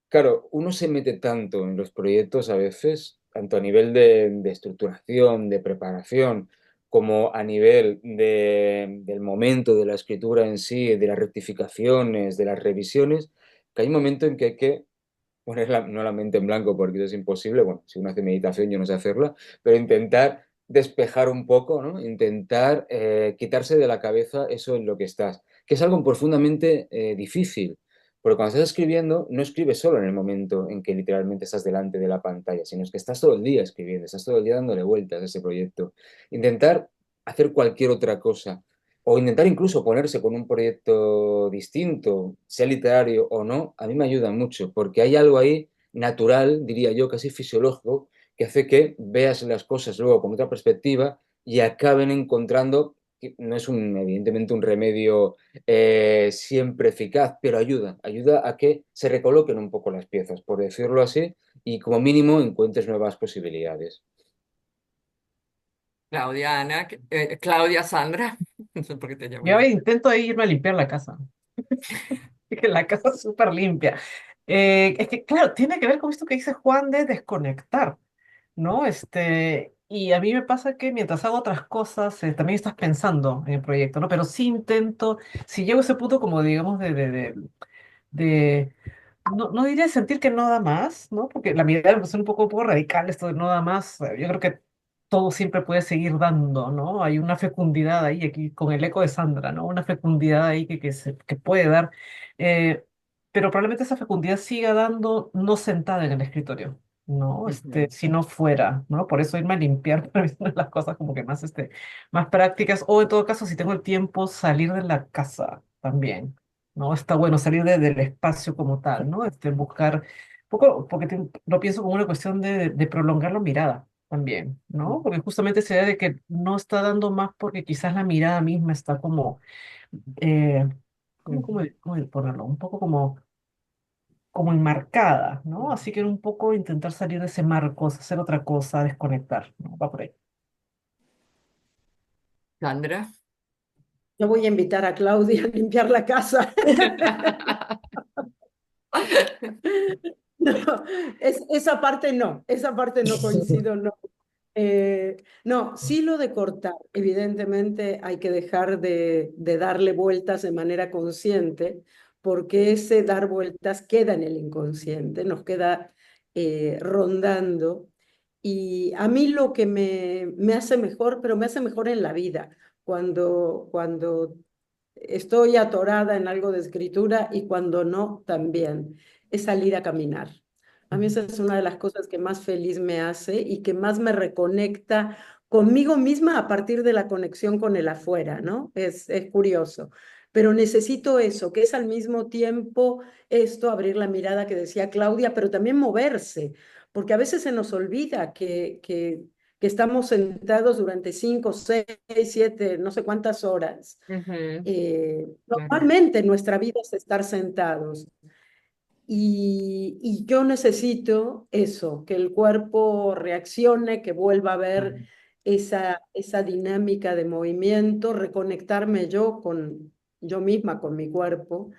Claro, uno se mete tanto en los proyectos a veces, tanto a nivel de estructuración, de preparación, como a nivel del momento de la escritura en sí, de las rectificaciones, de las revisiones, que hay un momento en que hay que poner no la mente en blanco porque eso es imposible. Bueno, si uno hace meditación yo no sé hacerla, pero intentar despejar un poco, ¿no? Intentar quitarse de la cabeza eso en lo que estás, que es algo profundamente difícil. Porque cuando estás escribiendo, no escribes solo en el momento en que literalmente estás delante de la pantalla, sino es que estás todo el día escribiendo, estás todo el día dándole vueltas a ese proyecto. Intentar hacer cualquier otra cosa o intentar incluso ponerse con un proyecto distinto, sea literario o no, a mí me ayuda mucho, porque hay algo ahí natural, diría yo, casi fisiológico, que hace que veas las cosas luego con otra perspectiva y acaben encontrando que no es evidentemente un remedio siempre eficaz, pero ayuda a que se recoloquen un poco las piezas, por decirlo así, y como mínimo encuentres nuevas posibilidades. Claudia, Ana, Claudia, Sandra, no sé por qué te llamo Yo igual. intento irme a limpiar la casa. Que la casa es súper limpia. Es que, claro, tiene que ver con esto que dice Juan de desconectar, ¿no? Y a mí me pasa que mientras hago otras cosas, también estás pensando en el proyecto, ¿no? Pero sí intento, si llego a ese punto como, digamos, de no, no diría sentir que no da más, ¿no? Porque la mirada me parece un poco radical esto de no da más. Yo creo que todo siempre puede seguir dando, ¿no? Hay una fecundidad ahí, aquí con el eco de Sandra, ¿no? Una fecundidad ahí que puede dar. eh, pero probablemente esa fecundidad siga dando no sentada en el escritorio, ¿no? Ujú. Si no fuera, ¿no? Por eso irme a limpiar para mí es una de las cosas como que más prácticas. O en todo caso, si tengo el tiempo, salir de la casa también. ¿No? Está bueno salir del espacio como tal, ¿no? Buscar, un poco, porque lo pienso como una cuestión de prolongar la mirada también, ¿no? Porque justamente se da de que no está dando más porque quizás la mirada misma está como, eh, ¿cómo ponerlo? Un poco como enmarcada, ¿no? Así que un poco intentar salir de ese marco, hacer otra cosa, desconectar, ¿no? Va por ahí. Sandra. Yo voy a invitar a Claudia a limpiar la casa. No, esa parte no coincido, no. No, sí lo de cortar, evidentemente hay que dejar de darle vueltas de manera consciente, porque ese dar vueltas queda en el inconsciente, nos queda rondando. Y a mí lo que me hace mejor, pero me hace mejor en la vida, cuando estoy atorada en algo de escritura y cuando no, también, es salir a caminar. A mí esa es una de las cosas que más feliz me hace y que más me reconecta conmigo misma a partir de la conexión con el afuera, ¿no? Es curioso. Pero necesito eso, que es al mismo tiempo esto, abrir la mirada que decía Claudia, pero también moverse, porque a veces se nos olvida que estamos sentados durante 5, 6, 7, no sé cuántas horas. Ujú, claro. Normalmente nuestra vida es estar sentados. Y yo necesito eso, que el cuerpo reaccione, que vuelva a ver esa dinámica de movimiento, reconectarme yo con yo misma, con mi cuerpo.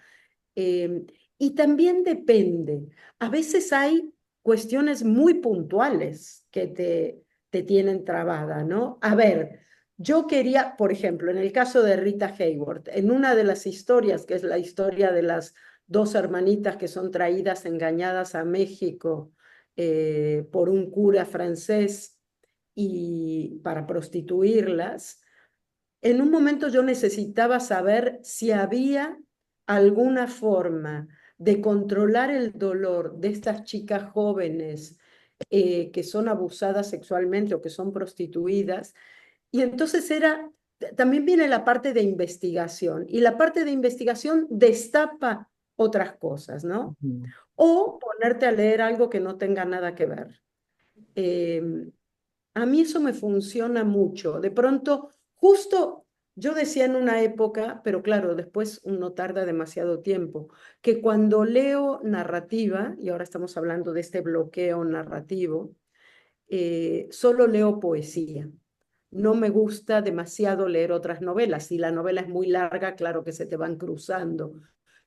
Eh, y también depende. A veces hay cuestiones muy puntuales que te tienen trabada, ¿no? A ver, yo quería, por ejemplo, en el caso de Rita Hayworth, en una de las historias, que es la historia de las dos hermanitas que son traídas engañadas a México por un cura francés y para prostituirlas, en un momento yo necesitaba saber si había alguna forma de controlar el dolor de estas chicas jóvenes que son abusadas sexualmente o que son prostituidas. Y entonces también viene la parte de investigación y la parte de investigación destapa otras cosas, ¿no? Ujú. O ponerte a leer algo que no tenga nada que ver. Eh, a mí eso me funciona mucho. De pronto, justo yo decía en una época, pero claro, después uno tarda demasiado tiempo, que cuando leo narrativa, y ahora estamos hablando de este bloqueo narrativo, solo leo poesía. No me gusta demasiado leer otras novelas. Si la novela es muy larga, claro que se te van cruzando,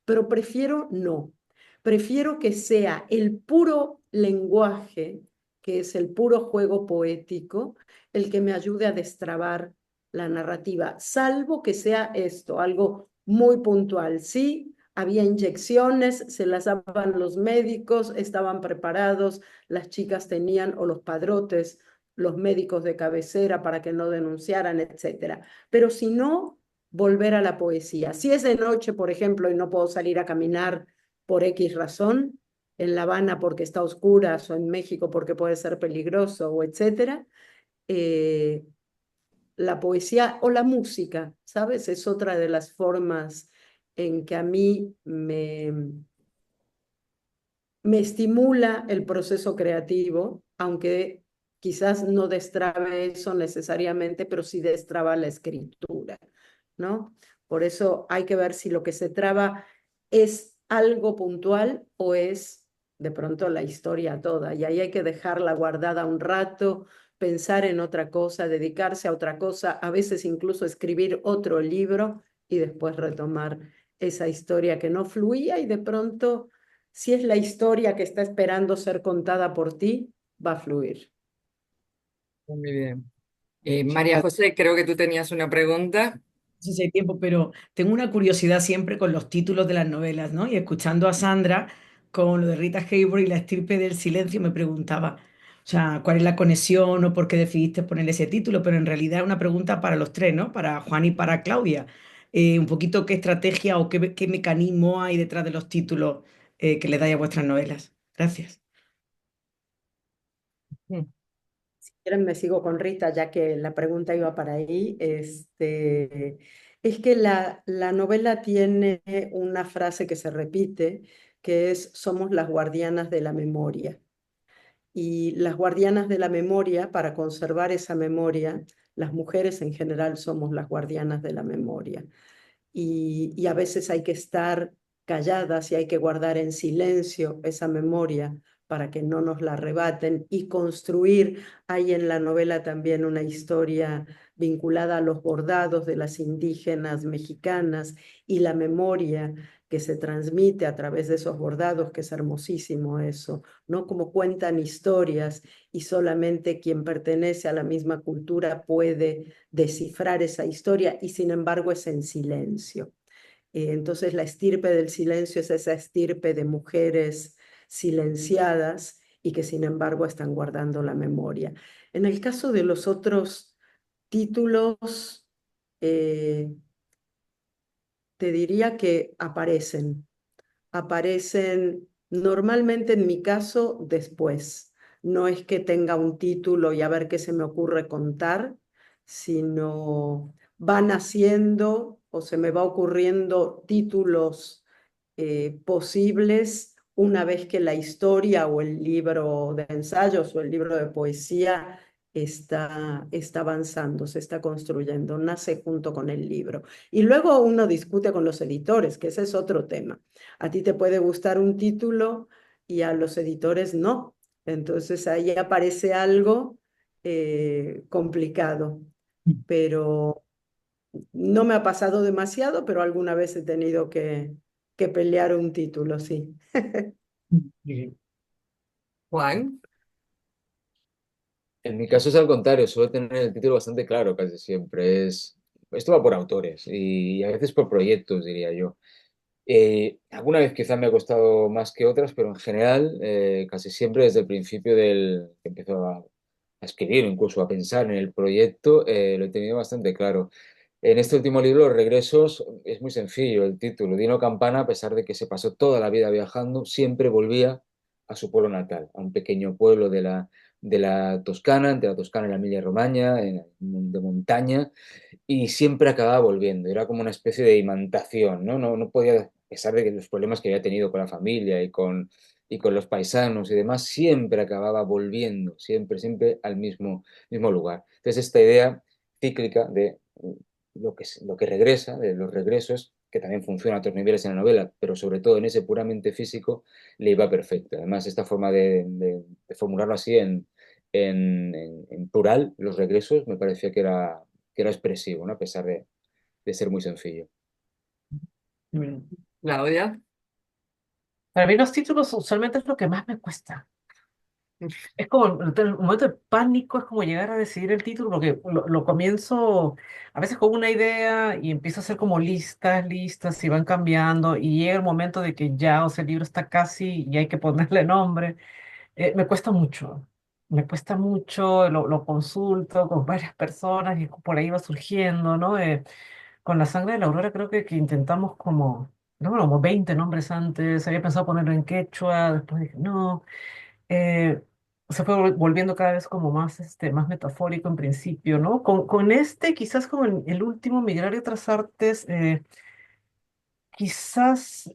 pero prefiero no. Prefiero que sea el puro lenguaje, que es el puro juego poético, el que me ayude a destrabar la narrativa, salvo que sea esto, algo muy puntual. Sí, había inyecciones, se las daban los médicos, estaban preparados, las chicas tenían, o los padrotes, los médicos de cabecera para que no denunciaran, etcétera. Pero si no, volver a la poesía. Si es de noche, por ejemplo, y no puedo salir a caminar por X razón, en La Habana porque está oscura, o en México porque puede ser peligroso, o etcétera, eh, la poesía o la música, ¿sabes? Es otra de las formas en que a mí me estimula el proceso creativo, aunque quizás no destrabe eso necesariamente, pero sí destraba la escritura, ¿no? Por eso hay que ver si lo que se traba es algo puntual o es de pronto la historia toda. Y ahí hay que dejarla guardada un rato, pensar en otra cosa, dedicarse a otra cosa, a veces incluso escribir otro libro y después retomar esa historia que no fluía y de pronto, si es la historia que está esperando ser contada por ti, va a fluir. Muy bien. María José, creo que tú tenías una pregunta. sé si hay tiempo, pero tengo una curiosidad siempre con los títulos de las novelas, ¿no? Y escuchando a Sandra con lo de Rita Hayworth y la estirpe del silencio, me preguntaba, o sea, ¿cuál es la conexión o por qué decidiste ponerle ese título? Pero en realidad es una pregunta para los tres, ¿no? Para Juan y para Claudia. Un poquito qué estrategia o qué mecanismo hay detrás de los títulos que le dais a vuestras novelas. Gracias. Mm. Si quieren me sigo con Rita, ya que la pregunta iba para ahí. Es que la novela tiene una frase que se repite, que es, somos las guardianas de la memoria. Y las guardianas de la memoria, para conservar esa memoria, las mujeres en general somos las guardianas de la memoria. Y a veces hay que estar calladas y hay que guardar en silencio esa memoria para que no nos la arrebaten y construir. Hay en la novela también una historia vinculada a los bordados de las indígenas mexicanas y la memoria que se transmite a través de esos bordados, que es hermosísimo eso, ¿no? Como cuentan historias y solamente quien pertenece a la misma cultura puede descifrar esa historia y sin embargo es en silencio. Entonces la estirpe del silencio es esa estirpe de mujeres silenciadas y que sin embargo están guardando la memoria. En el caso de los otros títulos, eh, te diría que aparecen normalmente en mi caso después. No es que tenga un título y a ver qué se me ocurre contar, sino van haciendo o se me va ocurriendo títulos posibles una vez que la historia o el libro de ensayos o el libro de poesía está avanzando, se está construyendo, nace junto con el libro. Y luego uno discute con los editores, que ese es otro tema. A ti te puede gustar un título y a los editores no. Entonces ahí aparece algo complicado, pero no me ha pasado demasiado, pero alguna vez he tenido que pelear un título, sí. Juan. En mi caso es al contrario, suelo tener el título bastante claro casi siempre. Esto va por autores y a veces por proyectos, diría yo. Alguna vez quizá me ha costado más que otras, pero en general, casi siempre desde el principio del que empiezo a escribir o incluso a pensar en el proyecto, lo he tenido bastante claro. En este último libro, Los Regresos, es muy sencillo el título. Dino Campana, a pesar de que se pasó toda la vida viajando, siempre volvía a su pueblo natal, a un pequeño pueblo de la Toscana, entre la Toscana y la Emilia-Romagna, de montaña, y siempre acababa volviendo. Era como una especie de imantación, ¿no? No podía, a pesar de que los problemas que había tenido con la familia y con los paisanos y demás, siempre acababa volviendo, siempre al mismo lugar. Entonces, esta idea cíclica de lo que regresa, de los regresos, que también funciona a otros niveles en la novela, pero sobre todo en ese puramente físico, le iba perfecto. Además, esta forma de formularlo así en plural, los regresos, me parecía que era expresivo, ¿no? A pesar de ser muy sencillo. Claudia. Para mí los títulos usualmente es lo que más me cuesta. Es como el momento de pánico, es como llegar a decidir el título, porque lo comienzo a veces con una idea y empiezo a hacer como listas y van cambiando y llega el momento de que ya, o sea, el libro está casi y hay que ponerle nombre. Me cuesta mucho, lo consulto con varias personas y por ahí va surgiendo, ¿no? Con La sangre de la aurora creo que intentamos como, no, como 20 nombres antes, había pensado ponerlo en quechua, después dije, no, eh, se fue volviendo cada vez como más, más metafórico en principio, ¿no? Con este, quizás como el último, Migrar y otras artes, quizás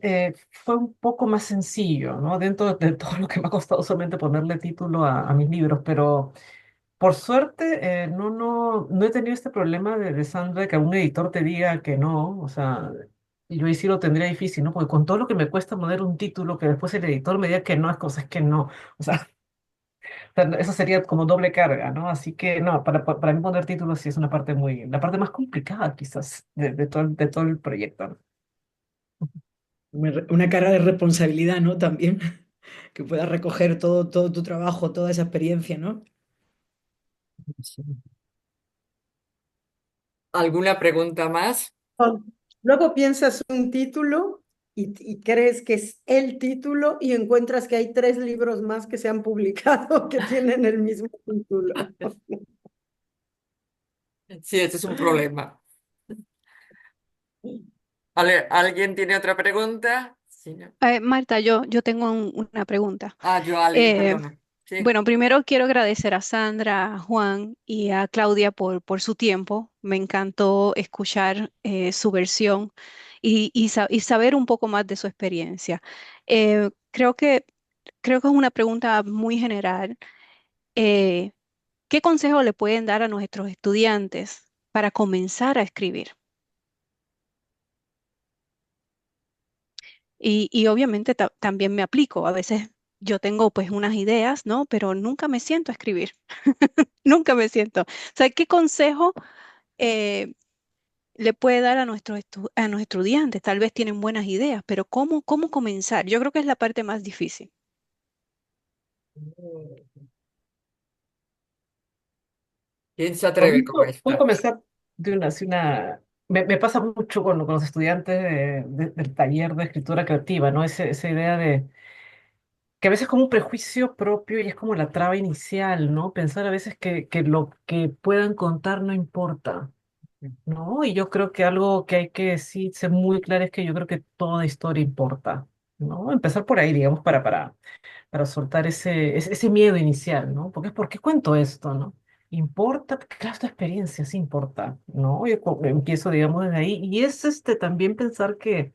fue un poco más sencillo, ¿no? Dentro de todo lo que me ha costado solamente ponerle título a mis libros, pero por suerte, no he tenido este problema de Sandra, de que algún editor te diga que no, o sea, y yo ahí sí lo tendría difícil, ¿no? Porque con todo lo que me cuesta poner un título, que después el editor me diga que no, es cosas que no, o sea, eso sería como doble carga, ¿no? Así que no, para mí poner títulos sí es una parte la parte más complicada quizás de todo el proyecto, ¿no? Una cara de responsabilidad, ¿no? También, que puedas recoger todo tu trabajo, toda esa experiencia, ¿no? Sí. ¿Alguna pregunta más? Oh, luego piensas un título y crees que es el título y encuentras que hay 3 libros más que se han publicado que tienen el mismo título. Sí, este es un problema. ¿Alguien tiene otra pregunta? Sí, no. Marta, yo tengo una pregunta. Ah, Ali, Eh, perdona. Sí. bueno, primero quiero agradecer a Sandra, a Juan y a Claudia por su tiempo. Me encantó escuchar su versión y saber un poco más de su experiencia. Eh, creo que, creo que es una pregunta muy general. Eh, ¿Qué consejo le pueden dar a nuestros estudiantes para comenzar a escribir? Y obviamente también me aplico. A veces yo tengo pues unas ideas, ¿no? Pero nunca me siento a escribir. Nunca me siento. O sea, ¿qué consejo eh, le puede dar a a nuestros estudiantes? Tal vez tienen buenas ideas, pero ¿cómo comenzar? Yo creo que es la parte más difícil. ¿Quién se Por atreve mí con puedo esta? comenzar de una, así una... Me pasa mucho con los estudiantes del taller de escritura creativa, ¿no? Esa idea de que a veces es como un prejuicio propio y es como la traba inicial, ¿no? Pensar a veces que lo que puedan contar no importa, ¿no? Y yo creo que algo que hay que sí ser muy claro es que yo creo que toda historia importa, ¿no? Empezar por ahí, digamos, para soltar ese miedo inicial, ¿no? Porque es, ¿por qué cuento esto, no? Importa, porque claro, esta experiencia sí importa, ¿no? Yo empiezo, digamos, desde ahí. Y es también pensar que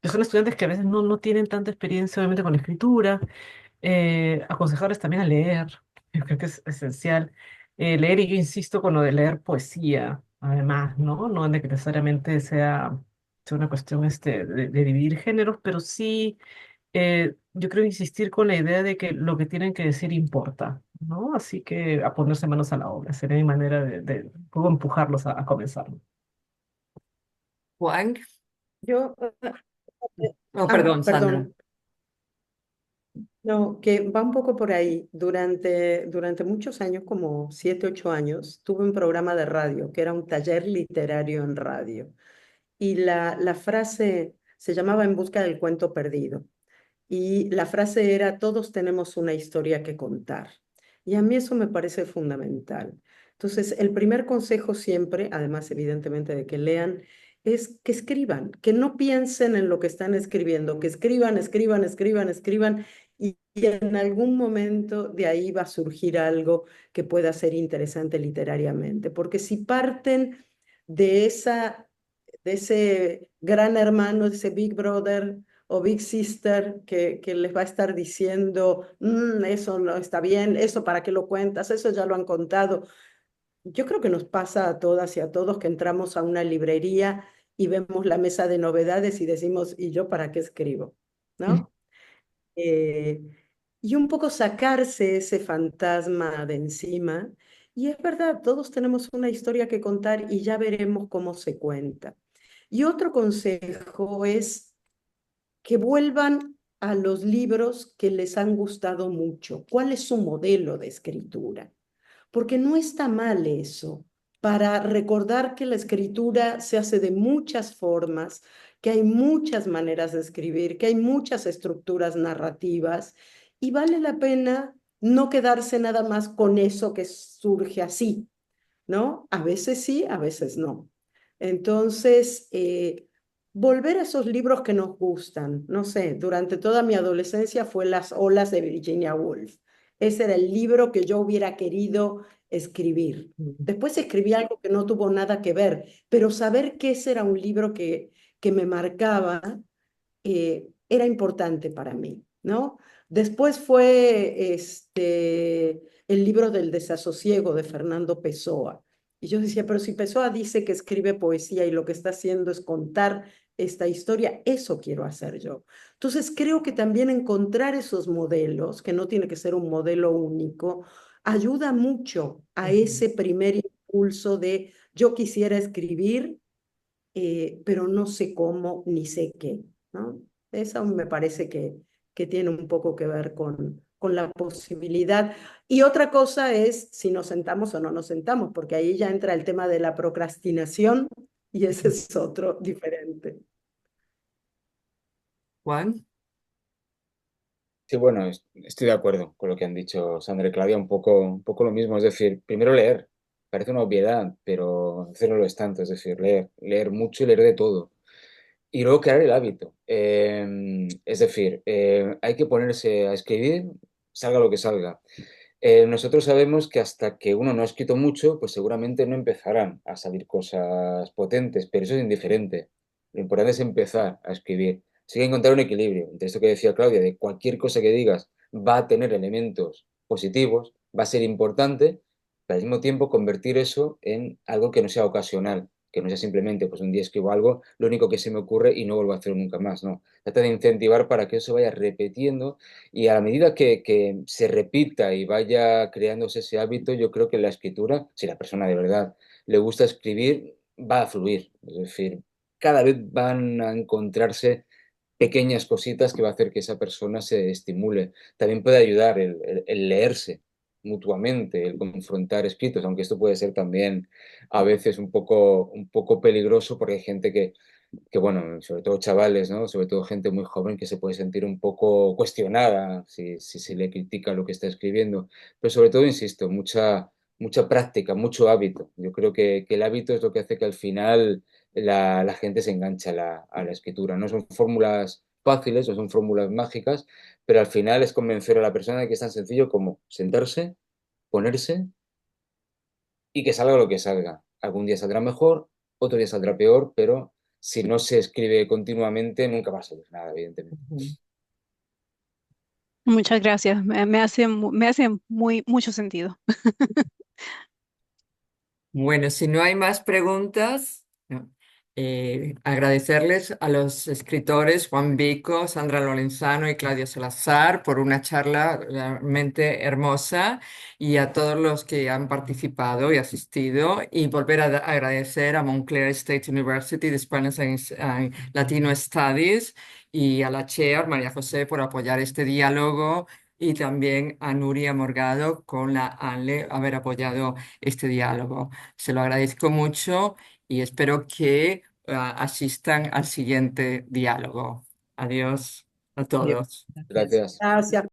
son estudiantes que a veces no tienen tanta experiencia, obviamente, con la escritura, aconsejarles también a leer, yo creo que es esencial. Leer, y yo insisto con lo de leer poesía, además, ¿no? No necesariamente sea una cuestión de dividir géneros, pero sí yo creo insistir con la idea de que lo que tienen que decir importa, ¿no? Así que a ponerse manos a la obra, sería mi manera puedo empujarlos a comenzar. Juan. Yo, Oh, perdón, Sandra. perdón. No, que va un poco por ahí. Durante muchos años, como 7, 8 años, tuve un programa de radio que era un taller literario en radio. Y la frase se llamaba En busca del cuento perdido. Y la frase era, todos tenemos una historia que contar. Y a mí eso me parece fundamental. Entonces, el primer consejo siempre, además evidentemente de que lean, es que escriban, que no piensen en lo que están escribiendo, que escriban, escriban, escriban, escriban, y en algún momento de ahí va a surgir algo que pueda ser interesante literariamente. Porque si parten de de ese gran hermano, de ese Big Brother, o Big Sister que les va a estar diciendo, eso no está bien, eso para qué lo cuentas, eso ya lo han contado. Yo creo que nos pasa a todas y a todos que entramos a una librería y vemos la mesa de novedades y decimos, ¿y yo para qué escribo? ¿No? Eh, y un poco sacarse ese fantasma de encima. Y es verdad, todos tenemos una historia que contar y ya veremos cómo se cuenta. Y otro consejo es que vuelvan a los libros que les han gustado mucho. ¿Cuál es su modelo de escritura? Porque no está mal eso, para recordar que la escritura se hace de muchas formas, que hay muchas maneras de escribir, que hay muchas estructuras narrativas y vale la pena no quedarse nada más con eso que surge así, ¿no? A veces sí, a veces no. Entonces, volver a esos libros que nos gustan, no sé, durante toda mi adolescencia fue Las olas de Virginia Woolf. Ese era el libro que yo hubiera querido escribir. Después escribí algo que no tuvo nada que ver, pero saber que ese era un libro que me marcaba era importante para mí, ¿no? Después fue el libro del desasosiego de Fernando Pessoa. Y yo decía, pero si Pessoa dice que escribe poesía y lo que está haciendo es contar esta historia, eso quiero hacer yo. Entonces creo que también encontrar esos modelos, que no tiene que ser un modelo único, ayuda mucho a ese primer impulso de yo quisiera escribir, pero no sé cómo ni sé qué, ¿no? Eso me parece que tiene un poco que ver con la posibilidad. Y otra cosa es si nos sentamos o no nos sentamos, porque ahí ya entra el tema de la procrastinación y ese es otro diferente. Juan. Sí, bueno, estoy de acuerdo con lo que han dicho Sandra y Claudia, un poco lo mismo. Es decir, primero leer, parece una obviedad, pero a veces no lo es tanto. Es decir, leer mucho y leer de todo. Y luego crear el hábito. Es decir, hay que ponerse a escribir, salga lo que salga. Nosotros sabemos que hasta que uno no ha escrito mucho, pues seguramente no empezarán a salir cosas potentes, pero eso es indiferente. Lo importante es empezar a escribir. Sí que encontrar un equilibrio entre esto que decía Claudia, de cualquier cosa que digas va a tener elementos positivos, va a ser importante, pero al mismo tiempo convertir eso en algo que no sea ocasional, que no sea simplemente pues un día escribo algo, lo único que se me ocurre y no vuelvo a hacerlo nunca más, no. Trata de incentivar para que eso vaya repitiendo y a la medida que se repita y vaya creándose ese hábito, yo creo que la escritura, si la persona de verdad le gusta escribir, va a fluir. Es decir, cada vez van a encontrarse pequeñas cositas que va a hacer que esa persona se estimule. También puede ayudar el leerse mutuamente, el confrontar escritos, aunque esto puede ser también a veces un poco peligroso porque hay gente que bueno, sobre todo chavales, ¿no? Sobre todo gente muy joven que se puede sentir un poco cuestionada si se le critica lo que está escribiendo. Pero sobre todo, insisto, mucha práctica, mucho hábito. Yo creo que el hábito es lo que hace que al final la gente se enganche a a la escritura. No son fórmulas fáciles, no son fórmulas mágicas, pero al final es convencer a la persona de que es tan sencillo como sentarse, ponerse y que salga lo que salga. Algún día saldrá mejor, otro día saldrá peor, pero si no se escribe continuamente, nunca va a salir nada, evidentemente. Muchas gracias. Me hace mucho sentido. Bueno, si no hay más preguntas, no. Agradecerles a los escritores Juan Vico, Sandra Lorenzano y Claudio Salazar por una charla realmente hermosa y a todos los que han participado y asistido y volver a agradecer a Montclair State University de Spanish and Latino Studies y a la chair María José por apoyar este diálogo y también a Nuria Morgado con la ANLE haber apoyado este diálogo. Se lo agradezco mucho y espero que asistan al siguiente diálogo. Adiós a Adiós. todos. Gracias. Gracias. Gracias.